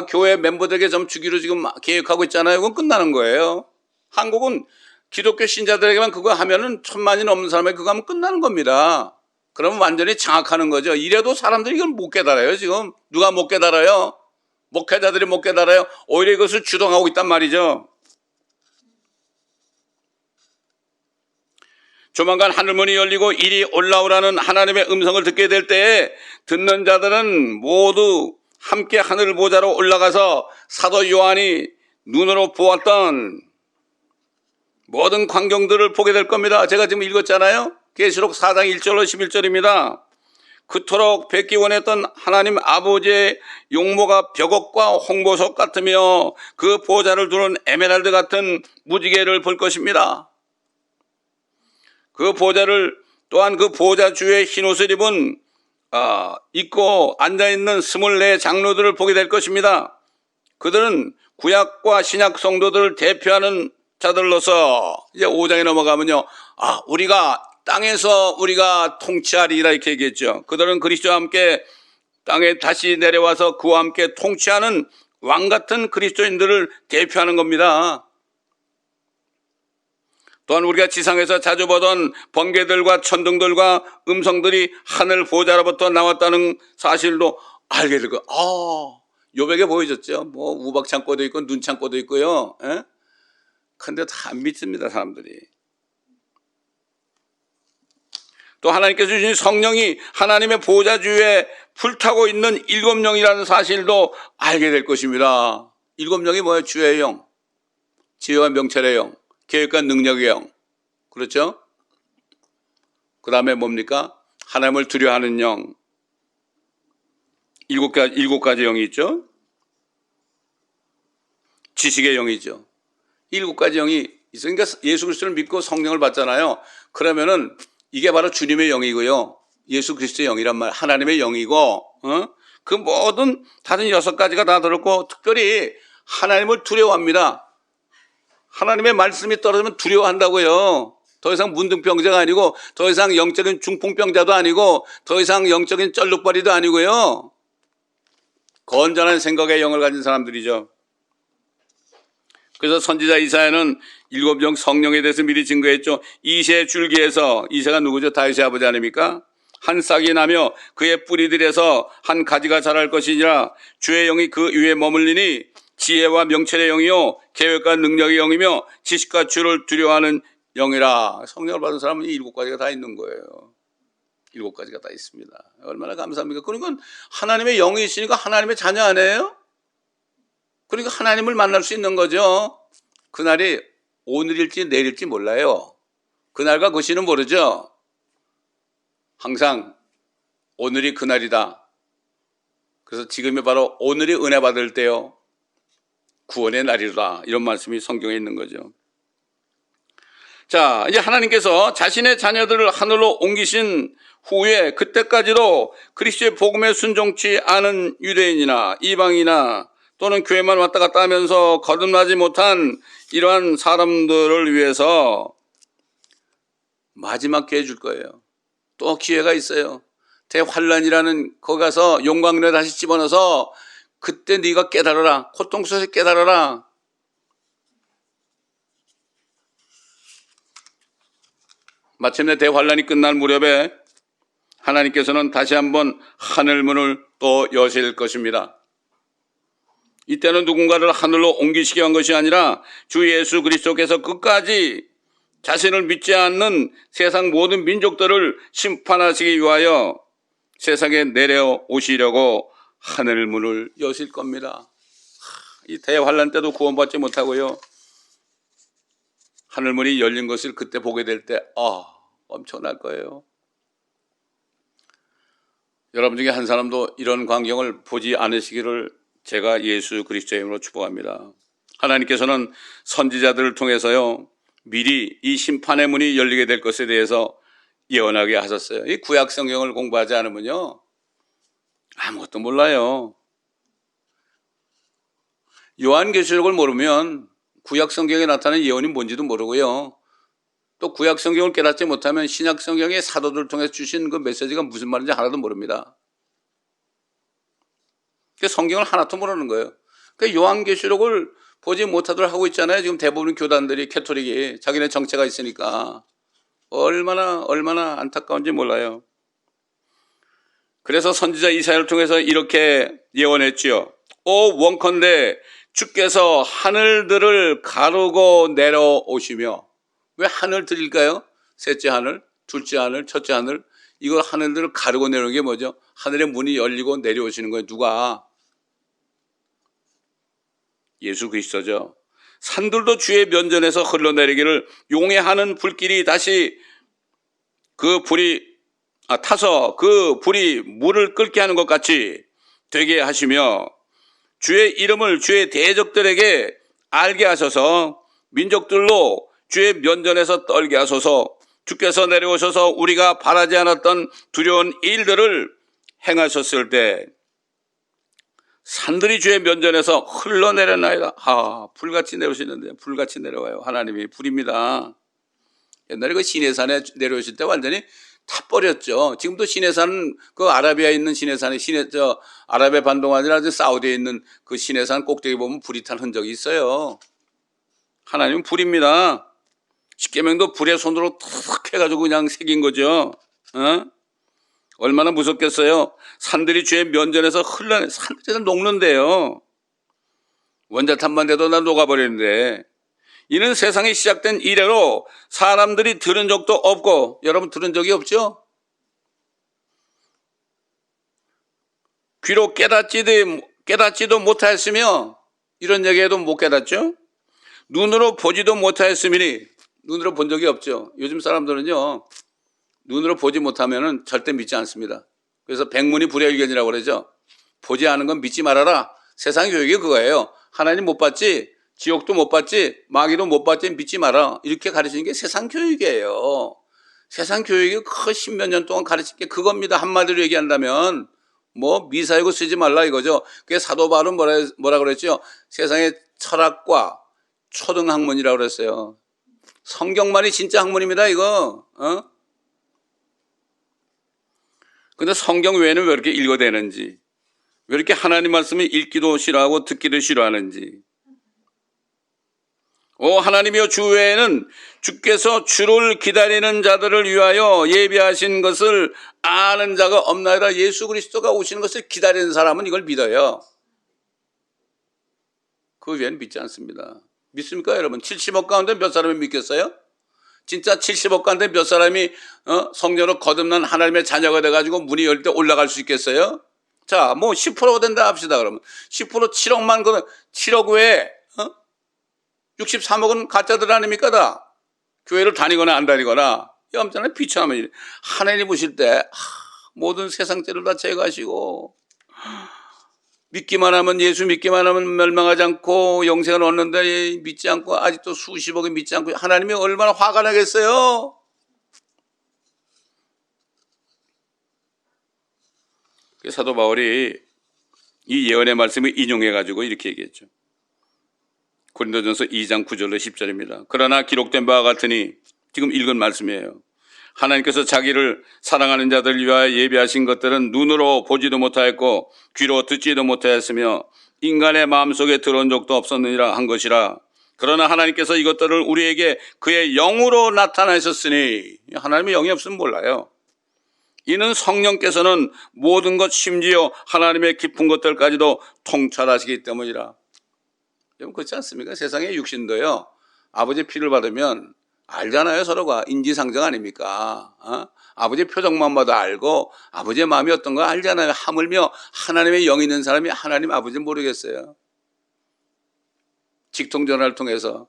교회 멤버들에게 좀 주기로 지금 계획하고 있잖아요. 그건 끝나는 거예요. 한국은 기독교 신자들에게만 그거 하면은 1000만이 넘는 사람에게 그거 하면 끝나는 겁니다. 그러면 완전히 장악하는 거죠. 이래도 사람들이 이걸 못 깨달아요. 지금 누가 못 깨달아요? 목회자들이 못 깨달아요. 오히려 이것을 주동하고 있단 말이죠. 조만간 하늘문이 열리고 이리 올라오라는 하나님의 음성을 듣게 될 때에 듣는 자들은 모두 함께 하늘 보좌로 올라가서 사도 요한이 눈으로 보았던 모든 광경들을 보게 될 겁니다. 제가 지금 읽었잖아요. 계시록 4장 1절로 11절입니다. 그토록 뵙기 원했던 하나님 아버지의 용모가 벽옥과 홍보석 같으며 그 보좌를 두른 에메랄드 같은 무지개를 볼 것입니다. 그 보좌를 또한 그 보좌 주에 흰옷을 입고 앉아있는 24 장로들을 보게 될 것입니다. 그들은 구약과 신약 성도들을 대표하는 자들로서 이제 5장에 넘어가면요, 우리가 땅에서 우리가 통치하리라 이렇게 얘기했죠. 그들은 그리스도와 함께 땅에 다시 내려와서 그와 함께 통치하는 왕 같은 그리스도인들을 대표하는 겁니다. 또한 우리가 지상에서 자주 보던 번개들과 천둥들과 음성들이 하늘 보좌로부터 나왔다는 사실도 알게 되고, 요백에 보여줬죠. 뭐 우박창고도 있고 눈창고도 있고요. 근데 다 안 믿습니다, 사람들이. 또 하나님께서 주신 성령이 하나님의 보좌 주위에 불타고 있는 7영이라는 사실도 알게 될 것입니다. 7영이 뭐예요? 주의 영, 지혜와 명철의 영, 계획과 능력의 영. 그렇죠? 그 다음에 뭡니까? 하나님을 두려워하는 영. 7가지 영이 있죠? 지식의 영이죠. 7가지 영이 있으니까 예수 그리스도를 믿고 성령을 받잖아요. 그러면은 이게 바로 주님의 영이고요. 예수 그리스도의 영이란 말, 하나님의 영이고, 그 모든 다른 6가지가 다 들었고, 특별히 하나님을 두려워합니다. 하나님의 말씀이 떨어지면 두려워한다고요. 더 이상 문둥병자가 아니고, 더 이상 영적인 중풍병자도 아니고, 더 이상 영적인 쩔룩발이도 아니고요. 건전한 생각의 영을 가진 사람들이죠. 그래서 선지자 이사야는 7영 성령에 대해서 미리 증거했죠. 이새의 줄기에서, 이새가 누구죠? 다윗의 아버지 아닙니까? 한 싹이 나며 그의 뿌리들에서 한 가지가 자랄 것이니라. 주의 영이 그 위에 머물리니 지혜와 명철의 영이요 계획과 능력의 영이며 지식과 주를 두려워하는 영이라. 성령을 받은 사람은 이 7가지가 다 있는 거예요. 7가지가 다 있습니다. 얼마나 감사합니까? 그러니까 하나님의 영이 있으니까 하나님의 자녀 아니에요? 그러니까 하나님을 만날 수 있는 거죠. 그날이 오늘일지 내일일지 몰라요. 그날과 그 시는 모르죠. 항상 오늘이 그날이다. 그래서 지금이 바로 오늘이 은혜 받을 때요, 구원의 날이다. 이런 말씀이 성경에 있는 거죠. 자, 이제 하나님께서 자신의 자녀들을 하늘로 옮기신 후에 그때까지도 그리스도의 복음에 순종치 않은 유대인이나 이방이나 또는 교회만 왔다 갔다 하면서 거듭나지 못한 이러한 사람들을 위해서 마지막 기회 줄 거예요. 또 기회가 있어요. 대환란이라는 거기 가서 용광로에 다시 집어넣어서 그때 네가 깨달아라. 고통 속에서 깨달아라. 마침내 대환란이 끝날 무렵에 하나님께서는 다시 한번 하늘문을 또 여실 것입니다. 이때는 누군가를 하늘로 옮기시게 한 것이 아니라 주 예수 그리스도께서 끝까지 자신을 믿지 않는 세상 모든 민족들을 심판하시기 위하여 세상에 내려오시려고 하늘 문을 여실 겁니다. 이 대환란 때도 구원받지 못하고요, 하늘 문이 열린 것을 그때 보게 될 때 엄청날 거예요. 여러분 중에 한 사람도 이런 광경을 보지 않으시기를 제가 예수 그리스도의 이름으로 축복합니다. 하나님께서는 선지자들을 통해서요, 미리 이 심판의 문이 열리게 될 것에 대해서 예언하게 하셨어요. 이 구약 성경을 공부하지 않으면요, 아무것도 몰라요. 요한계시록을 모르면 구약 성경에 나타나는 예언이 뭔지도 모르고요, 또 구약 성경을 깨닫지 못하면 신약 성경의 사도들을 통해서 주신 그 메시지가 무슨 말인지 하나도 모릅니다. 성경을 하나도 모르는 거예요. 그러니까 요한계시록을 보지 못하도록 하고 있잖아요. 지금 대부분 교단들이, 캐토릭이 자기네 정체가 있으니까 얼마나 안타까운지 몰라요. 그래서 선지자 이사야를 통해서 이렇게 예언했지요. 오 원컨대 주께서 하늘들을 가르고 내려오시며. 왜 하늘들일까요? 셋째 하늘, 둘째 하늘, 첫째 하늘. 이거 하늘들을 가르고 내려오는 게 뭐죠? 하늘의 문이 열리고 내려오시는 거예요. 누가? 예수 그리스도죠. 산들도 주의 면전에서 흘러내리기를 용해하는 불길이 다시 그 불이 타서 그 불이 물을 끓게 하는 것 같이 되게 하시며, 주의 이름을 주의 대적들에게 알게 하셔서 민족들로 주의 면전에서 떨게 하소서. 주께서 내려오셔서 우리가 바라지 않았던 두려운 일들을 행하셨을 때 산들이 주의 면전에서 흘러내렸나이다. 불같이 내려오시는데, 불같이 내려와요. 하나님이 불입니다. 옛날에 그 시내산에 내려오실 때 완전히 타버렸죠. 지금도 시내산은 그 아라비아에 있는 시내산에 아라비아 반도가 아니라 사우디에 있는 그 시내산 꼭대기 보면 불이 탄 흔적이 있어요. 하나님은 불입니다. 십계명도 불의 손으로 탁 해가지고 그냥 새긴 거죠. 얼마나 무섭겠어요. 산들이 주의 면전에서 산들이 녹는데요. 원자탄만 돼도 다 녹아버리는데, 이는 세상이 시작된 이래로 사람들이 들은 적도 없고, 여러분 들은 적이 없죠? 귀로 깨닫지도 못하였으며, 이런 얘기해도 못 깨닫죠? 눈으로 보지도 못하였으니, 눈으로 본 적이 없죠. 요즘 사람들은요, 눈으로 보지 못하면 절대 믿지 않습니다. 그래서 백문이 불여일견이라고 그러죠. 보지 않은 건 믿지 말아라. 세상 교육이 그거예요. 하나님 못 봤지, 지옥도 못 봤지, 마귀도 못 봤지, 믿지 마라. 이렇게 가르치는 게 세상 교육이에요. 세상 교육이 그 십몇 년 동안 가르친 게 그겁니다. 한마디로 얘기한다면 미사이고 쓰지 말라 이거죠. 그게 사도 바울은 뭐라 그랬죠? 세상의 철학과 초등학문이라고 그랬어요. 성경만이 진짜 학문입니다, 이거. 근데 성경 외에는 왜 이렇게 읽어대는지, 왜 이렇게 하나님 말씀을 읽기도 싫어하고 듣기도 싫어하는지. 하나님이여, 주 외에는 주께서 주를 기다리는 자들을 위하여 예비하신 것을 아는 자가 없나이다. 예수 그리스도가 오시는 것을 기다리는 사람은 이걸 믿어요. 그 외에는 믿지 않습니다. 믿습니까, 여러분? 70억 가운데 몇 사람이 믿겠어요? 진짜 70억 가운데 몇 사람이 성령으로 거듭난 하나님의 자녀가 돼가지고 문이 열 때 올라갈 수 있겠어요? 자, 10%가 된다 합시다, 그러면. 10% 7억만, 7억 외에 63억은 가짜들 아닙니까, 다? 교회를 다니거나 안 다니거나. 엄청나게 비참한 일. 하나님 오실 때 모든 세상죄를 다 제거하시고, 믿기만 하면, 예수 믿기만 하면 멸망하지 않고 영생을 얻는데 믿지 않고 아직도 수십억이 믿지 않고, 하나님이 얼마나 화가 나겠어요? 사도 바울이 이 예언의 말씀을 인용해가지고 이렇게 얘기했죠. 고린도전서 2장 9절로 10절입니다. 그러나 기록된 바와 같으니, 지금 읽은 말씀이에요. 하나님께서 자기를 사랑하는 자들을 위하여 예비하신 것들은 눈으로 보지도 못하였고 귀로 듣지도 못하였으며 인간의 마음속에 들어온 적도 없었느니라 한 것이라. 그러나 하나님께서 이것들을 우리에게 그의 영으로 나타내셨으니, 하나님의 영이 없으면 몰라요. 이는 성령께서는 모든 것 심지어 하나님의 깊은 것들까지도 통찰하시기 때문이라. 좀 그렇지 않습니까? 세상의 육신도요. 아버지 피를 받으면 알잖아요. 서로가 인지상정 아닙니까? 아버지 표정만 봐도 알고 아버지의 마음이 어떤가 알잖아요. 하물며 하나님의 영이 있는 사람이 하나님 아버지 모르겠어요. 직통전화를 통해서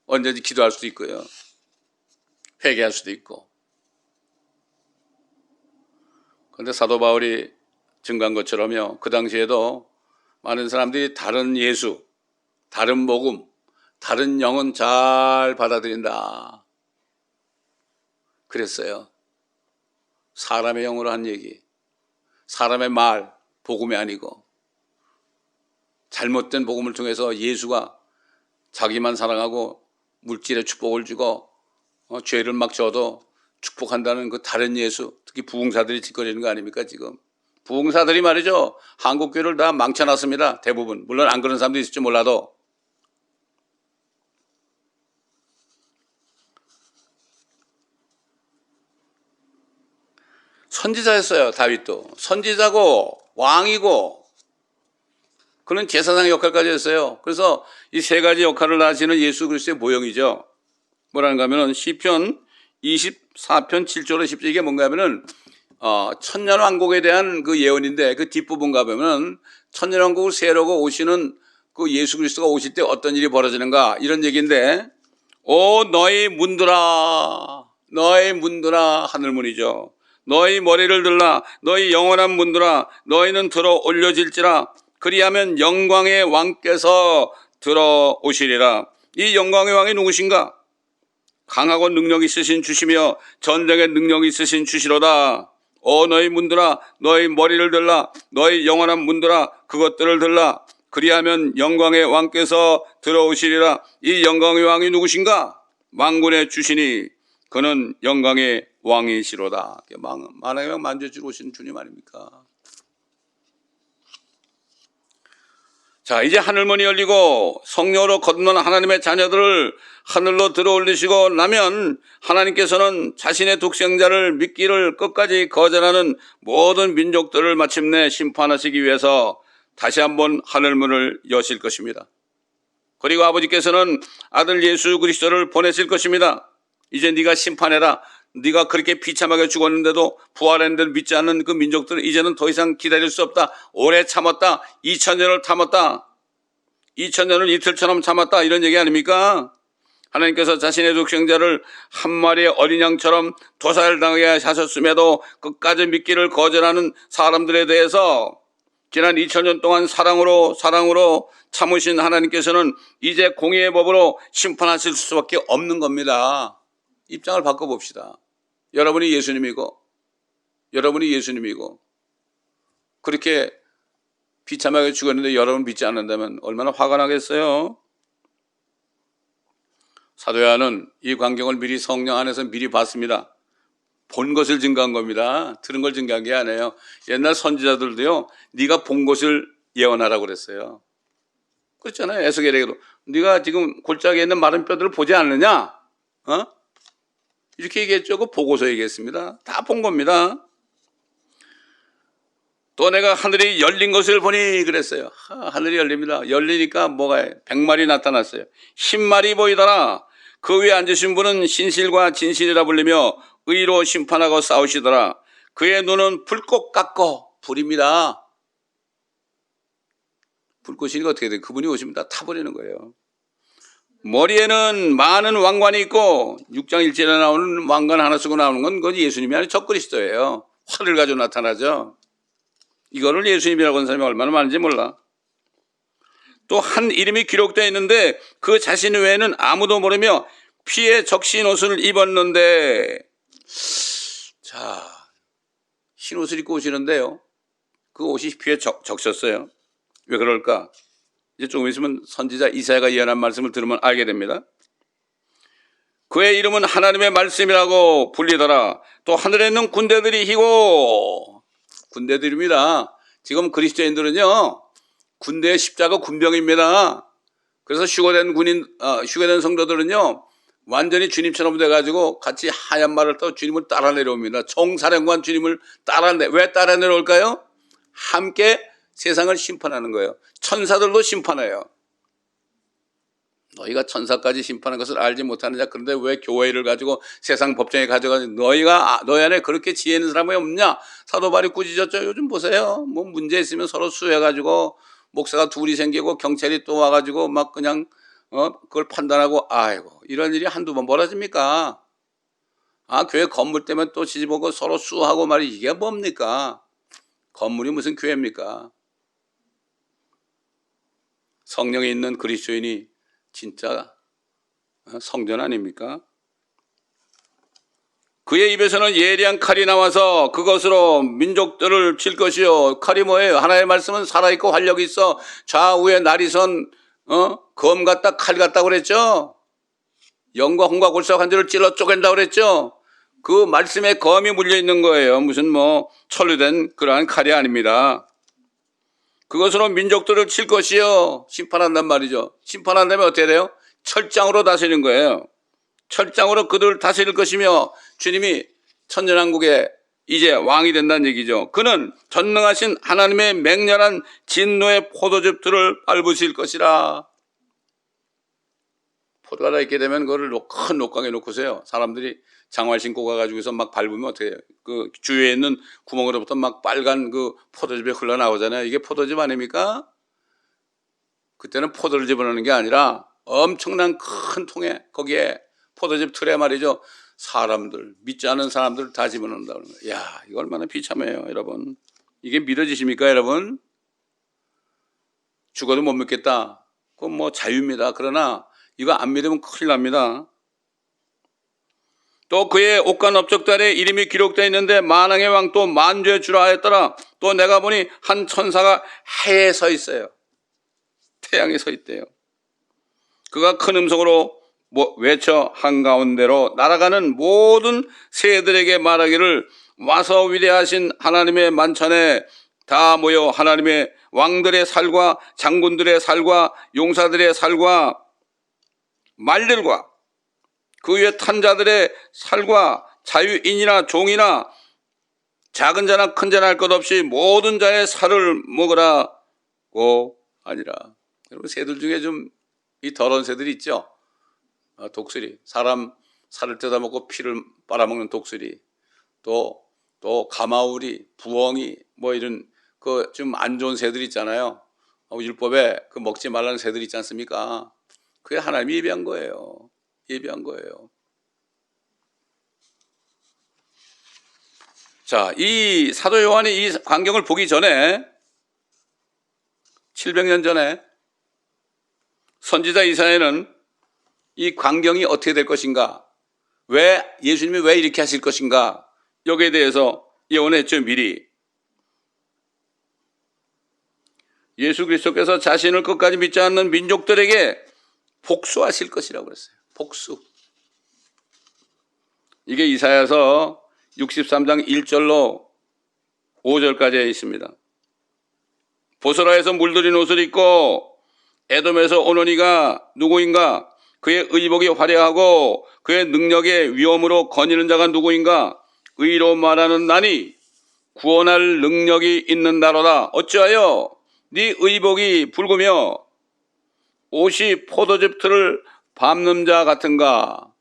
언제든지 기도할 수도 있고요. 회개할 수도 있고. 그런데 사도 바울이 증거한 것처럼요. 그 당시에도 많은 사람들이 다른 예수, 다른 복음, 다른 영은 잘 받아들인다. 그랬어요. 사람의 영으로 한 얘기, 사람의 말, 복음이 아니고 잘못된 복음을 통해서 예수가 자기만 사랑하고 물질의 축복을 주고 죄를 막 져도 축복한다는 그 다른 예수, 특히 부흥사들이 짓거리는 거 아닙니까 지금. 부흥사들이 말이죠. 한국교회를 다 망쳐놨습니다. 대부분. 물론 안 그런 사람도 있을지 몰라도. 선지자였어요. 다윗도. 선지자고 왕이고 그는 제사장의 역할까지 했어요. 그래서 이 세 가지 역할을 하시는 예수 그리스도의 모형이죠. 뭐라는가 하면은 시편 24편 7절에 10절 이게 뭔가 하면은 천년왕국에 대한 그 예언인데 그 뒷부분 가보면 천년왕국을 세우고 오시는 그 예수 그리스도가 오실 때 어떤 일이 벌어지는가 이런 얘기인데 오 너희 문들아 너희 문들아 하늘문이죠. 너희 머리를 들라 너희 영원한 문들아 너희는 들어 올려질지라 그리하면 영광의 왕께서 들어오시리라. 이 영광의 왕이 누구신가? 강하고 능력 있으신 주시며 전쟁의 능력 있으신 주시로다. 오 너희 문들아 너희 머리를 들라 너희 영원한 문들아 그것들을 들라 그리하면 영광의 왕께서 들어오시리라. 이 영광의 왕이 누구신가? 만군의 주시니 그는 영광의 왕이시로다. 만왕의 왕 만주주로 오신 주님 아닙니까? 자 이제 하늘문이 열리고 성령으로 거듭난 하나님의 자녀들을 하늘로 들어올리시고 나면 하나님께서는 자신의 독생자를 믿기를 끝까지 거절하는 모든 민족들을 마침내 심판하시기 위해서 다시 한번 하늘문을 여실 것입니다. 그리고 아버지께서는 아들 예수 그리스도를 보내실 것입니다. 이제 네가 심판해라. 네가 그렇게 비참하게 죽었는데도 부활했는데도 믿지 않는 그 민족들은 이제는 더 이상 기다릴 수 없다. 오래 참았다. 2000년을 참았다. 2000년을 이틀처럼 참았다. 이런 얘기 아닙니까? 하나님께서 자신의 독생자를 한 마리의 어린 양처럼 도살당하게 하셨음에도 끝까지 믿기를 거절하는 사람들에 대해서 지난 2000년 동안 사랑으로 참으신 하나님께서는 이제 공의의 법으로 심판하실 수밖에 없는 겁니다. 입장을 바꿔봅시다. 여러분이 예수님이고 그렇게 비참하게 죽었는데 여러분 믿지 않는다면 얼마나 화가 나겠어요? 사도 요한은 이 광경을 미리 성령 안에서 미리 봤습니다. 본 것을 증거한 겁니다. 들은 걸 증거한 게 아니에요. 옛날 선지자들도요. 네가 본 것을 예언하라고 그랬어요. 그렇잖아요. 에스겔에게도 네가 지금 골짜기에 있는 마른 뼈들을 보지 않느냐? 이렇게 얘기했죠. 그 보고서 얘기했습니다. 다 본 겁니다. 또 내가 하늘이 열린 것을 보니 그랬어요. 하늘이 열립니다. 열리니까 뭐가 100마리 나타났어요. 10마리 보이더라. 그 위에 앉으신 분은 신실과 진실이라 불리며 의로 심판하고 싸우시더라. 그의 눈은 불꽃 같고 불입니다. 불꽃이니까 어떻게 돼요? 그분이 오시면 다 타버리는 거예요. 머리에는 많은 왕관이 있고 6장 1절에 나오는 왕관 하나 쓰고 나오는 건 그건 예수님이 아니라 적그리스도예요. 활을 가지고 나타나죠. 이거를 예수님이라고 하는 사람이 얼마나 많은지 몰라. 또 한 이름이 기록되어 있는데 그 자신 외에는 아무도 모르며 피에 적신 옷을 입었는데 자 흰 옷을 입고 오시는데요. 그 옷이 피에 적셨어요. 왜 그럴까? 이제 조금 있으면 선지자 이사야가 예언한 말씀을 들으면 알게 됩니다. 그의 이름은 하나님의 말씀이라고 불리더라. 또 하늘에 있는 군대들이 희고 군대들입니다. 지금 그리스도인들은요 군대의 십자가 군병입니다. 그래서 휴거된 성도들은요 완전히 주님처럼 돼가지고 같이 하얀 말을 타고 주님을 따라 내려옵니다. 총사령관 주님을 왜 따라 내려올까요? 함께 세상을 심판하는 거예요. 천사들도 심판해요. 너희가 천사까지 심판한 것을 알지 못하느냐. 그런데 왜 교회를 가지고 세상 법정에 가져가지고 너희 안에 그렇게 지혜 있는 사람이 없냐. 사도 바울이 꾸짖었죠. 요즘 보세요. 뭐 문제 있으면 서로 수해가지고 목사가 둘이 생기고 경찰이 또 와가지고 막 그냥 그걸 판단하고 아이고 이런 일이 한두 번 벌어집니까? 교회 건물 때문에 또 시집오고 서로 수하고 말이 이게 뭡니까? 건물이 무슨 교회입니까? 성령이 있는 그리스도인이 진짜 성전 아닙니까? 그의 입에서는 예리한 칼이 나와서 그것으로 민족들을 칠 것이요. 칼이 뭐예요? 하나님의 말씀은 살아있고 활력이 있어 좌우에 날이선 검 같다 칼 같다 그랬죠. 영과 홍과 골사 관절을 찔러 쪼갠다 그랬죠. 그 말씀에 검이 물려 있는 거예요. 무슨 철로 된 그러한 칼이 아닙니다. 그것으로 민족들을 칠 것이요. 심판한단 말이죠. 심판한다면 어떻게 돼요? 철장으로 다스리는 거예요. 철장으로 그들을 다스릴 것이며 주님이 천년왕국에 이제 왕이 된다는 얘기죠. 그는 전능하신 하나님의 맹렬한 진노의 포도즙들을 밟으실 것이라. 포도가 다 있게 되면 그거를 큰 녹강에 놓고서요. 사람들이 장화를 신고 가가지고서 막 밟으면 어떻게 해요? 그 주위에 있는 구멍으로부터 막 빨간 그 포도즙이 흘러나오잖아요. 이게 포도즙 아닙니까? 그때는 포도를 집어넣는 게 아니라 엄청난 큰 통에 거기에 포도즙 틀에 말이죠. 사람들, 믿지 않은 사람들 다 집어넣는다는 거예요. 야, 이거 얼마나 비참해요, 여러분. 이게 믿어지십니까, 여러분? 죽어도 못 믿겠다. 그건 자유입니다. 그러나 이거 안 믿으면 큰일 납니다. 또 그의 옷간 업적단에 이름이 기록되어 있는데 만왕의 왕 또 만주의 주라 하였더라. 또 내가 보니 한 천사가 해에 서 있어요. 태양에 서 있대요. 그가 큰 음성으로 외쳐 한가운데로 날아가는 모든 새들에게 말하기를 와서 위대하신 하나님의 만찬에 다 모여 하나님의 왕들의 살과 장군들의 살과 용사들의 살과 말들과 그 위에 탄 자들의 살과 자유인이나 종이나 작은 자나 큰 자나 할 것 없이 모든 자의 살을 먹으라고 아니라. 여러분 새들 중에 좀 이 더러운 새들이 있죠. 독수리, 사람 살을 뜯어먹고 피를 빨아먹는 독수리, 또 가마우리, 부엉이 이런 그 좀 안 좋은 새들 있잖아요. 율법에 그 먹지 말라는 새들 있지 않습니까? 그게 하나님이 예비한 거예요. 예비한 거예요. 자, 이 사도 요한이 이 광경을 보기 전에 700년 전에 선지자 이사야는 이 광경이 어떻게 될 것인가, 예수님이 왜 이렇게 하실 것인가, 여기에 대해서 예언했죠. 미리 예수 그리스도께서 자신을 끝까지 믿지 않는 민족들에게 복수하실 것이라고 그랬어요. 복수. 이게 이사야서 63장 1절로 5절까지 있습니다. 보스라에서 물들인 옷을 입고 에돔에서 오는 이가 누구인가? 그의 의복이 화려하고 그의 능력의 위엄으로 거니는 자가 누구인가? 의로 말하는 나니 구원할 능력이 있는 나로다. 어찌하여 네 의복이 붉으며 옷이 포도즙 틀을 밟는 자 같은가?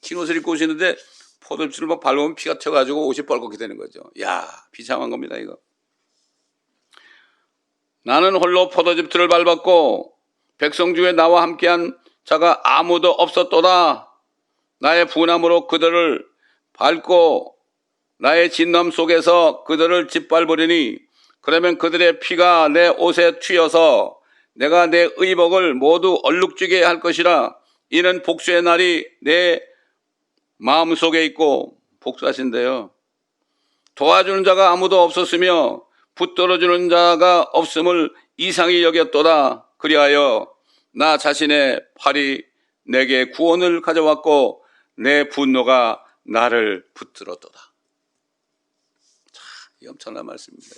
흰 옷을 입고 오시는데 포도즙을 밟으면 피가 튀어가지고 옷이 뻘겋게 되는 거죠. 야, 비참한 겁니다, 이거. 나는 홀로 포도즙 틀을 밟았고 백성 중에 나와 함께한 자가 아무도 없었도다. 나의 분함으로 그들을 밟고 나의 진노함 속에서 그들을 짓밟으리니 그러면 그들의 피가 내 옷에 튀어서 내가 내 의복을 모두 얼룩지게 할 것이라. 이는 복수의 날이 내 마음속에 있고. 복수하신대요. 도와주는 자가 아무도 없었으며 붙들어주는 자가 없음을 이상히 여겼도다. 그리하여 나 자신의 팔이 내게 구원을 가져왔고 내 분노가 나를 붙들었도다. 자, 이 엄청난 말씀입니다.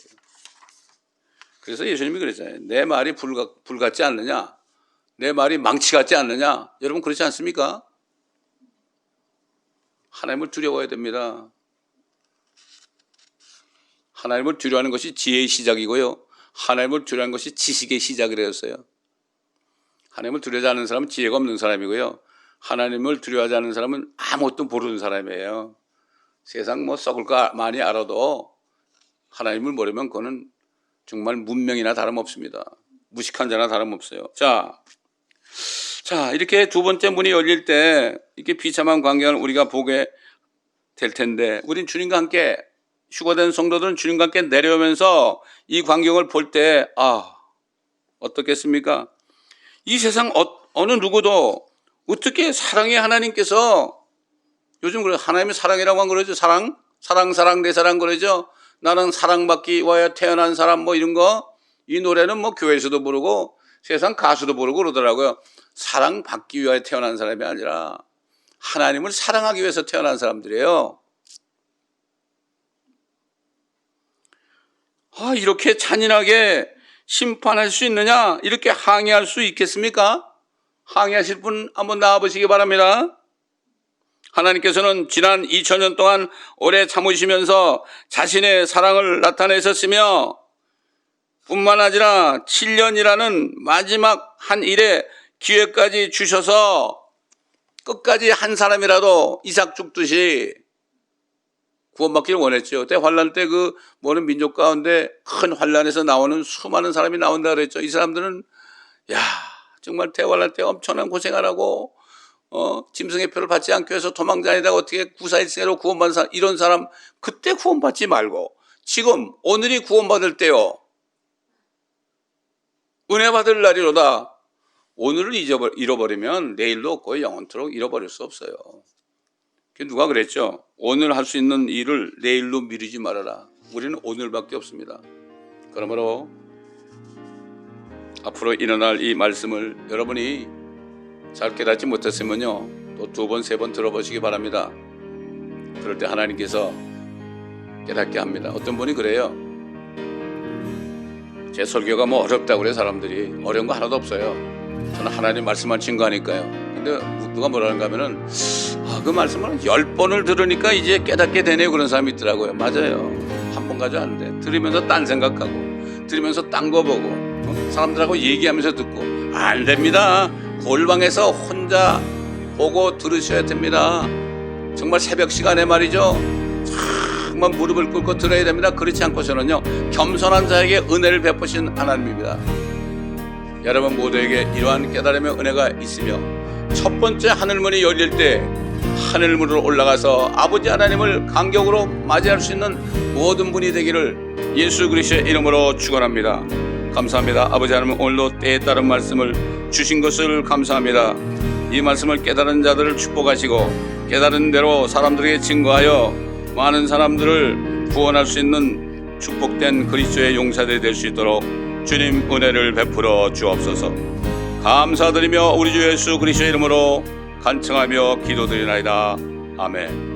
그래서 예수님이 그랬잖아요. 내 말이 불 같지 않느냐? 내 말이 망치 같지 않느냐? 여러분 그렇지 않습니까? 하나님을 두려워해야 됩니다. 하나님을 두려워하는 것이 지혜의 시작이고요. 하나님을 두려워하는 것이 지식의 시작이라였어요. 하나님을 두려워하지 않는 사람은 지혜가 없는 사람이고요. 하나님을 두려워하지 않는 사람은 아무것도 모르는 사람이에요. 세상 뭐 썩을 거 많이 알아도 하나님을 모르면 그거는 정말 문명이나 다름없습니다. 무식한 자나 다름없어요. 자, 이렇게 두 번째 문이 열릴 때 이렇게 비참한 광경을 우리가 보게 될 텐데, 우린 주님과 함께, 휴거된 성도들은 주님과 함께 내려오면서 이 광경을 볼 때 어떻겠습니까? 이 세상 어느 누구도 어떻게 사랑의 하나님께서, 요즘 그래 하나님의 사랑이라고 한 그러죠. 사랑 내 사랑 그러죠. 나는 사랑받기 위하여 태어난 사람 뭐 이런 거, 이 노래는 뭐 교회에서도 부르고 세상 가수도 부르고 그러더라고요. 사랑받기 위하여 태어난 사람이 아니라 하나님을 사랑하기 위해서 태어난 사람들이에요. 이렇게 잔인하게 심판할 수 있느냐? 이렇게 항의할 수 있겠습니까? 항의하실 분 한번 나와보시기 바랍니다. 하나님께서는 지난 2000년 동안 오래 참으시면서 자신의 사랑을 나타내셨으며, 뿐만 아니라 7년이라는 마지막 한 일의 기회까지 주셔서 끝까지 한 사람이라도 이삭 죽듯이 구원받기를 원했죠. 그때 환란 때 그 모든 민족 가운데 큰 환란에서 나오는 수많은 사람이 나온다 그랬죠. 이 사람들은 정말 대환란 때 엄청난 고생을 하고 짐승의 표를 받지 않기 위해서 도망다니다가 어떻게 구사일생애로 구원받은 사람, 이런 사람 그때 구원받지 말고 지금 오늘이 구원받을 때요. 은혜 받을 날이로다. 오늘을 잃어버리면 내일도 없고 영원토록 잃어버릴 수 없어요. 누가 그랬죠? 오늘 할 수 있는 일을 내일로 미루지 말아라. 우리는 오늘밖에 없습니다. 그러므로 앞으로 일어날 이 말씀을 여러분이 잘 깨닫지 못했으면요, 또 2번, 3번 들어보시기 바랍니다. 그럴 때 하나님께서 깨닫게 합니다. 어떤 분이 그래요. 제 설교가 뭐 어렵다고 그래요. 사람들이. 어려운 거 하나도 없어요. 저는 하나님 말씀만 증거하니까요. 근데 누가 뭐라는가 하면은 그 말씀을 10번을 들으니까 이제 깨닫게 되네요. 그런 사람이 있더라고요. 맞아요. 한 번 가지고 안 돼. 들으면서 딴 생각하고, 들으면서 딴 거 보고, 사람들하고 얘기하면서 듣고. 안 됩니다. 골방에서 혼자 보고 들으셔야 됩니다. 정말 새벽 시간에 말이죠. 정말 무릎을 꿇고 들어야 됩니다. 그렇지 않고서는요, 겸손한 자에게 은혜를 베푸신 하나님입니다. 여러분 모두에게 이러한 깨달음의 은혜가 있으며, 첫 번째 하늘문이 열릴 때 하늘문으로 올라가서 아버지 하나님을 감격으로 맞이할 수 있는 모든 분이 되기를 예수 그리스도의 이름으로 축원합니다. 감사합니다. 아버지 하나님, 오늘도 때에 따른 말씀을 주신 것을 감사합니다. 이 말씀을 깨달은 자들을 축복하시고 깨달은 대로 사람들에게 증거하여 많은 사람들을 구원할 수 있는 축복된 그리스도의 용사들이 될 수 있도록 주님 은혜를 베풀어 주옵소서. 감사드리며 우리 주 예수 그리스도의 이름으로 간청하며 기도드리나이다. 아멘.